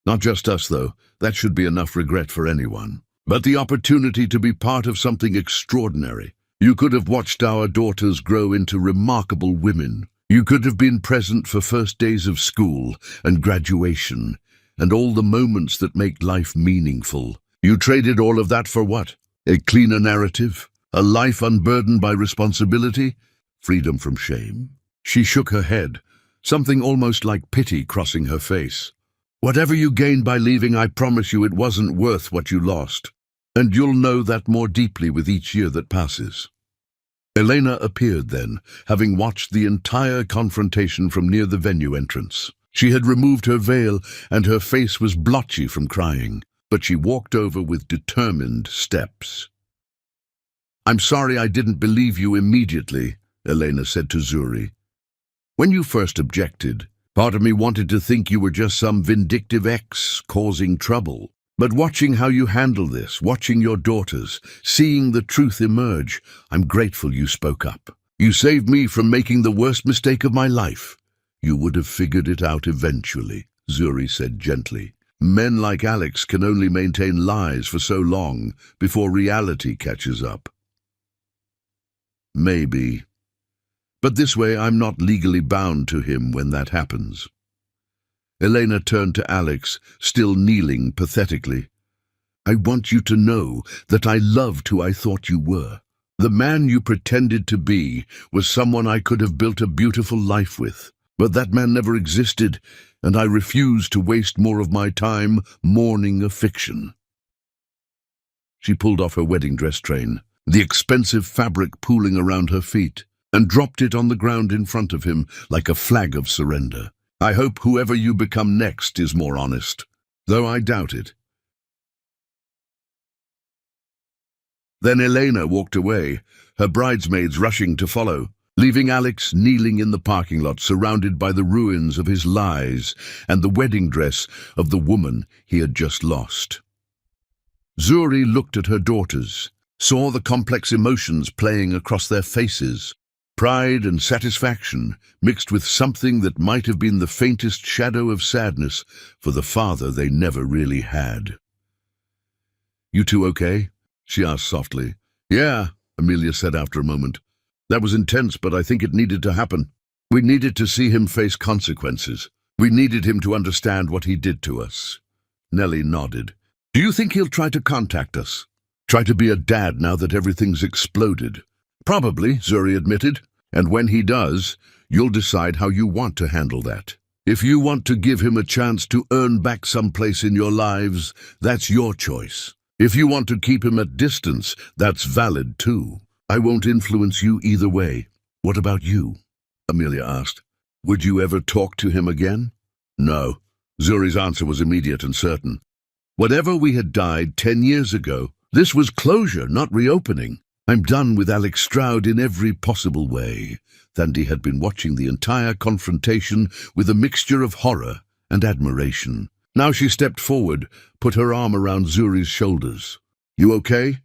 [SPEAKER 1] Not just us, though. That should be enough regret for anyone. But the opportunity to be part of something extraordinary. You could have watched our daughters grow into remarkable women. You could have been present for first days of school and graduation, and all the moments that make life meaningful. You traded all of that for what? A cleaner narrative? A life unburdened by responsibility? Freedom from shame?" She shook her head, something almost like pity crossing her face. "Whatever you gained by leaving, I promise you it wasn't worth what you lost. And you'll know that more deeply with each year that passes." Elena appeared then, having watched the entire confrontation from near the venue entrance. She had removed her veil, and her face was blotchy from crying, but she walked over with determined steps. "I'm sorry I didn't believe you immediately," Elena said to Zuri. "When you first objected, part of me wanted to think you were just some vindictive ex causing trouble. But watching how you handle this, watching your daughters, seeing the truth emerge, I'm grateful you spoke up. You saved me from making the worst mistake of my life." "You would have figured it out eventually," Zuri said gently. "Men like Alex can only maintain lies for so long before reality catches up." "Maybe. But this way I'm not legally bound to him when that happens." Elena turned to Alex, still kneeling pathetically. "I want you to know that I loved who I thought you were. The man you pretended to be was someone I could have built a beautiful life with. But that man never existed, and I refuse to waste more of my time mourning a fiction." She pulled off her wedding dress train, the expensive fabric pooling around her feet, and dropped it on the ground in front of him like a flag of surrender. "I hope whoever you become next is more honest, though I doubt it." Then Elena walked away, her bridesmaids rushing to follow, leaving Alex kneeling in the parking lot surrounded by the ruins of his lies and the wedding dress of the woman he had just lost. Zuri looked at her daughters, saw the complex emotions playing across their faces. Pride and satisfaction mixed with something that might have been the faintest shadow of sadness for the father they never really had. "You two okay?" she asked softly. "Yeah," Amelia said after a moment. "That was intense, but I think it needed to happen. We needed to see him face consequences. We needed him to understand what he did to us." Nellie nodded. "Do you think he'll try to contact us? Try to be a dad now that everything's exploded?" "Probably," Zuri admitted. "And when he does, you'll decide how you want to handle that. If you want to give him a chance to earn back some place in your lives, that's your choice. If you want to keep him at distance, that's valid too. I won't influence you either way." "What about you?" Amelia asked. Would you ever talk to him again? No. Zuri's answer was immediate and certain. Whatever we had died 10 years ago, this was closure, not reopening. I'm done with Alex Stroud in every possible way. Thandi had been watching the entire confrontation with a mixture of horror and admiration. Now she stepped forward, put her arm around Zuri's shoulders. You okay?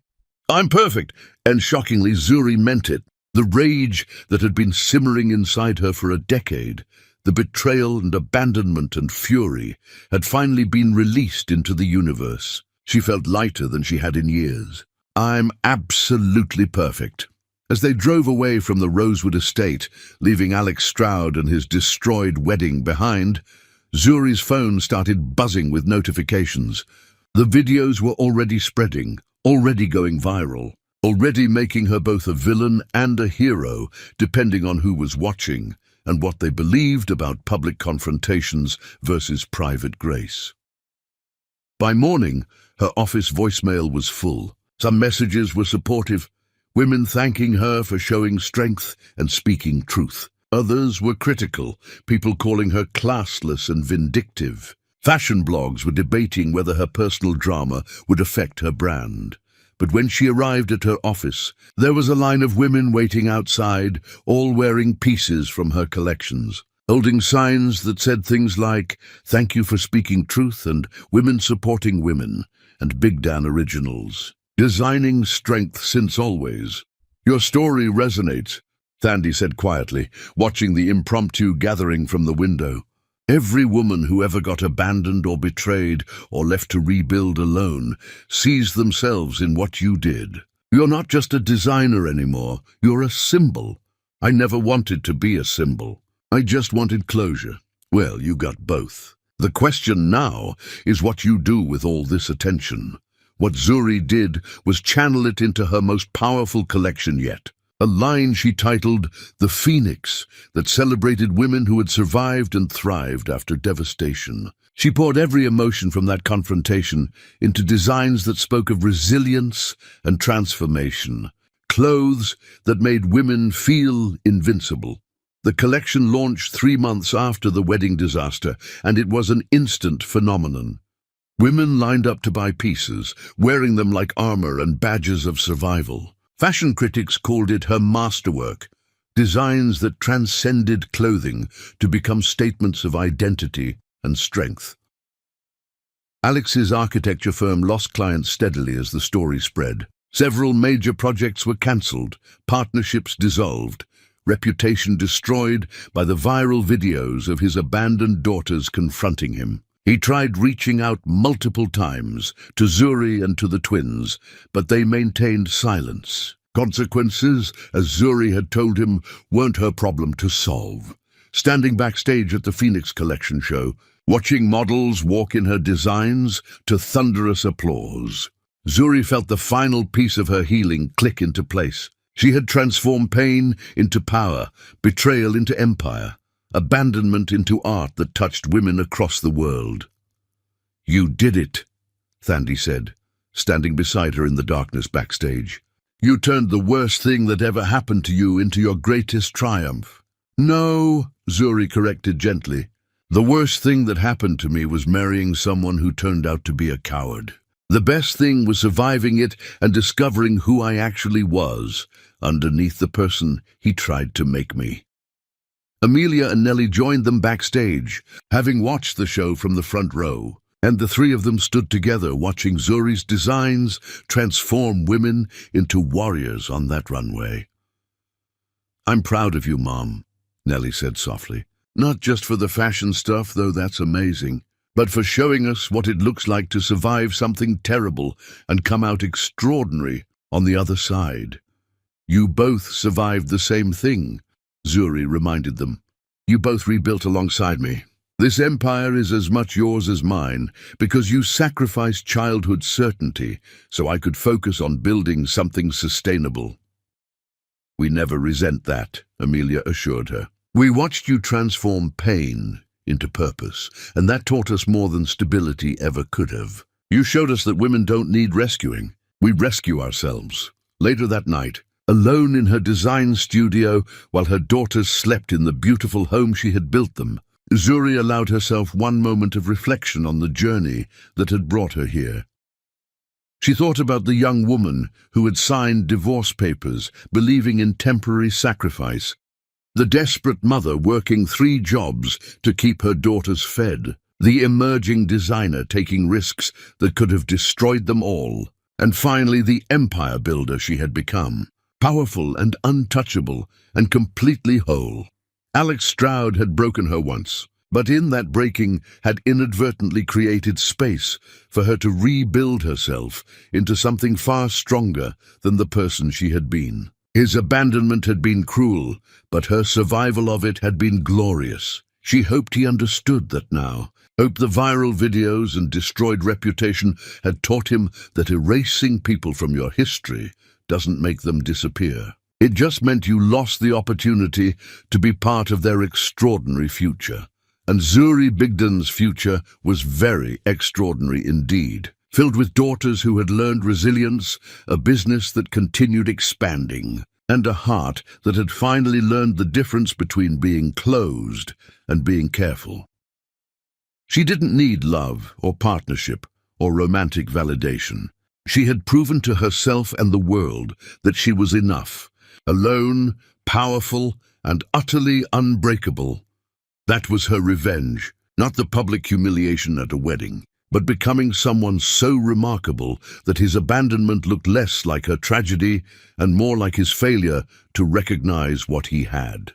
[SPEAKER 1] I'm perfect, and shockingly Zuri meant it. The rage that had been simmering inside her for a decade, the betrayal and abandonment and fury, had finally been released into the universe. She felt lighter than she had in years. I'm absolutely perfect. As they drove away from the Rosewood estate, leaving Alex Stroud and his destroyed wedding behind, Zuri's phone started buzzing with notifications. The videos were already spreading, already going viral, already making her both a villain and a hero, depending on who was watching and what they believed about public confrontations versus private grace. By morning, her office voicemail was full. Some messages were supportive, women thanking her for showing strength and speaking truth. Others were critical, people calling her classless and vindictive. Fashion blogs were debating whether her personal drama would affect her brand. But when she arrived at her office, there was a line of women waiting outside, all wearing pieces from her collections, holding signs that said things like, "Thank you for speaking truth," and "Women supporting women," and Big Dan Originals. Designing strength since always. Your story resonates, Thandi said quietly, watching the impromptu gathering from the window. Every woman who ever got abandoned or betrayed or left to rebuild alone sees themselves in what you did. You're not just a designer anymore, you're a symbol. I never wanted to be a symbol. I just wanted closure. Well, you got both. The question now is what you do with all this attention. What Zuri did was channel it into her most powerful collection yet. A line she titled "The Phoenix" that celebrated women who had survived and thrived after devastation. She poured every emotion from that confrontation into designs that spoke of resilience and transformation, clothes that made women feel invincible. The collection launched 3 months after the wedding disaster, and it was an instant phenomenon. Women lined up to buy pieces, wearing them like armor and badges of survival. Fashion critics called it her masterwork, designs that transcended clothing to become statements of identity and strength. Alex's architecture firm lost clients steadily as the story spread. Several major projects were cancelled, partnerships dissolved, reputation destroyed by the viral videos of his abandoned daughters confronting him. He tried reaching out multiple times to Zuri and to the twins, but they maintained silence. Consequences, as Zuri had told him, weren't her problem to solve. Standing backstage at the Phoenix Collection show, watching models walk in her designs to thunderous applause, Zuri felt the final piece of her healing click into place. She had transformed pain into power, betrayal into empire, abandonment into art that touched women across the world. You did it, Thandi said, standing beside her in the darkness backstage. You turned the worst thing that ever happened to you into your greatest triumph. No, Zuri corrected gently. The worst thing that happened to me was marrying someone who turned out to be a coward. The best thing was surviving it and discovering who I actually was, underneath the person he tried to make me. Amelia and Nellie joined them backstage, having watched the show from the front row, and the three of them stood together watching Zuri's designs transform women into warriors on that runway. I'm proud of you, Mom, Nellie said softly. Not just for the fashion stuff, though that's amazing, but for showing us what it looks like to survive something terrible and come out extraordinary on the other side. You both survived the same thing, Zuri reminded them. You both rebuilt alongside me. This empire is as much yours as mine because you sacrificed childhood certainty so I could focus on building something sustainable. We never resent that, Amelia assured her. We watched you transform pain into purpose, and that taught us more than stability ever could have. You showed us that women don't need rescuing. We rescue ourselves. Later that night, alone in her design studio while her daughters slept in the beautiful home she had built them. Zuri allowed herself one moment of reflection on the journey that had brought her here. She thought about the young woman who had signed divorce papers, believing in temporary sacrifice, the desperate mother working 3 jobs to keep her daughters fed, the emerging designer taking risks that could have destroyed them all, and finally the empire builder she had become, powerful and untouchable and completely whole. Alex Stroud had broken her once, but in that breaking had inadvertently created space for her to rebuild herself into something far stronger than the person she had been. His abandonment had been cruel, but her survival of it had been glorious. She hoped he understood that now. Hoped the viral videos and destroyed reputation had taught him that erasing people from your history doesn't make them disappear. It just meant you lost the opportunity to be part of their extraordinary future. And Zuri Bigdan's future was very extraordinary indeed, filled with daughters who had learned resilience, a business that continued expanding, and a heart that had finally learned the difference between being closed and being careful. She didn't need love or partnership or romantic validation. She had proven to herself and the world that she was enough, alone, powerful, and utterly unbreakable. That was her revenge, not the public humiliation at a wedding, but becoming someone so remarkable that his abandonment looked less like her tragedy and more like his failure to recognize what he had.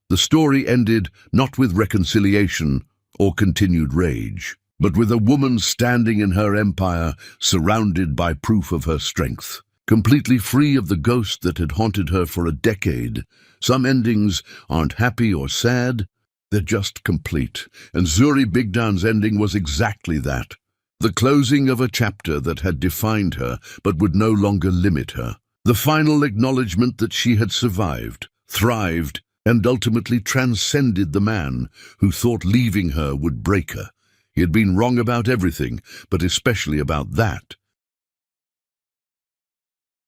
[SPEAKER 1] The story ended not with reconciliation or continued rage, but with a woman standing in her empire, surrounded by proof of her strength. Completely free of the ghost that had haunted her for a decade. Some endings aren't happy or sad, they're just complete. And Zuri Bigdan's ending was exactly that. The closing of a chapter that had defined her but would no longer limit her. The final acknowledgement that she had survived, thrived, and ultimately transcended the man who thought leaving her would break her. He had been wrong about everything, but especially about that.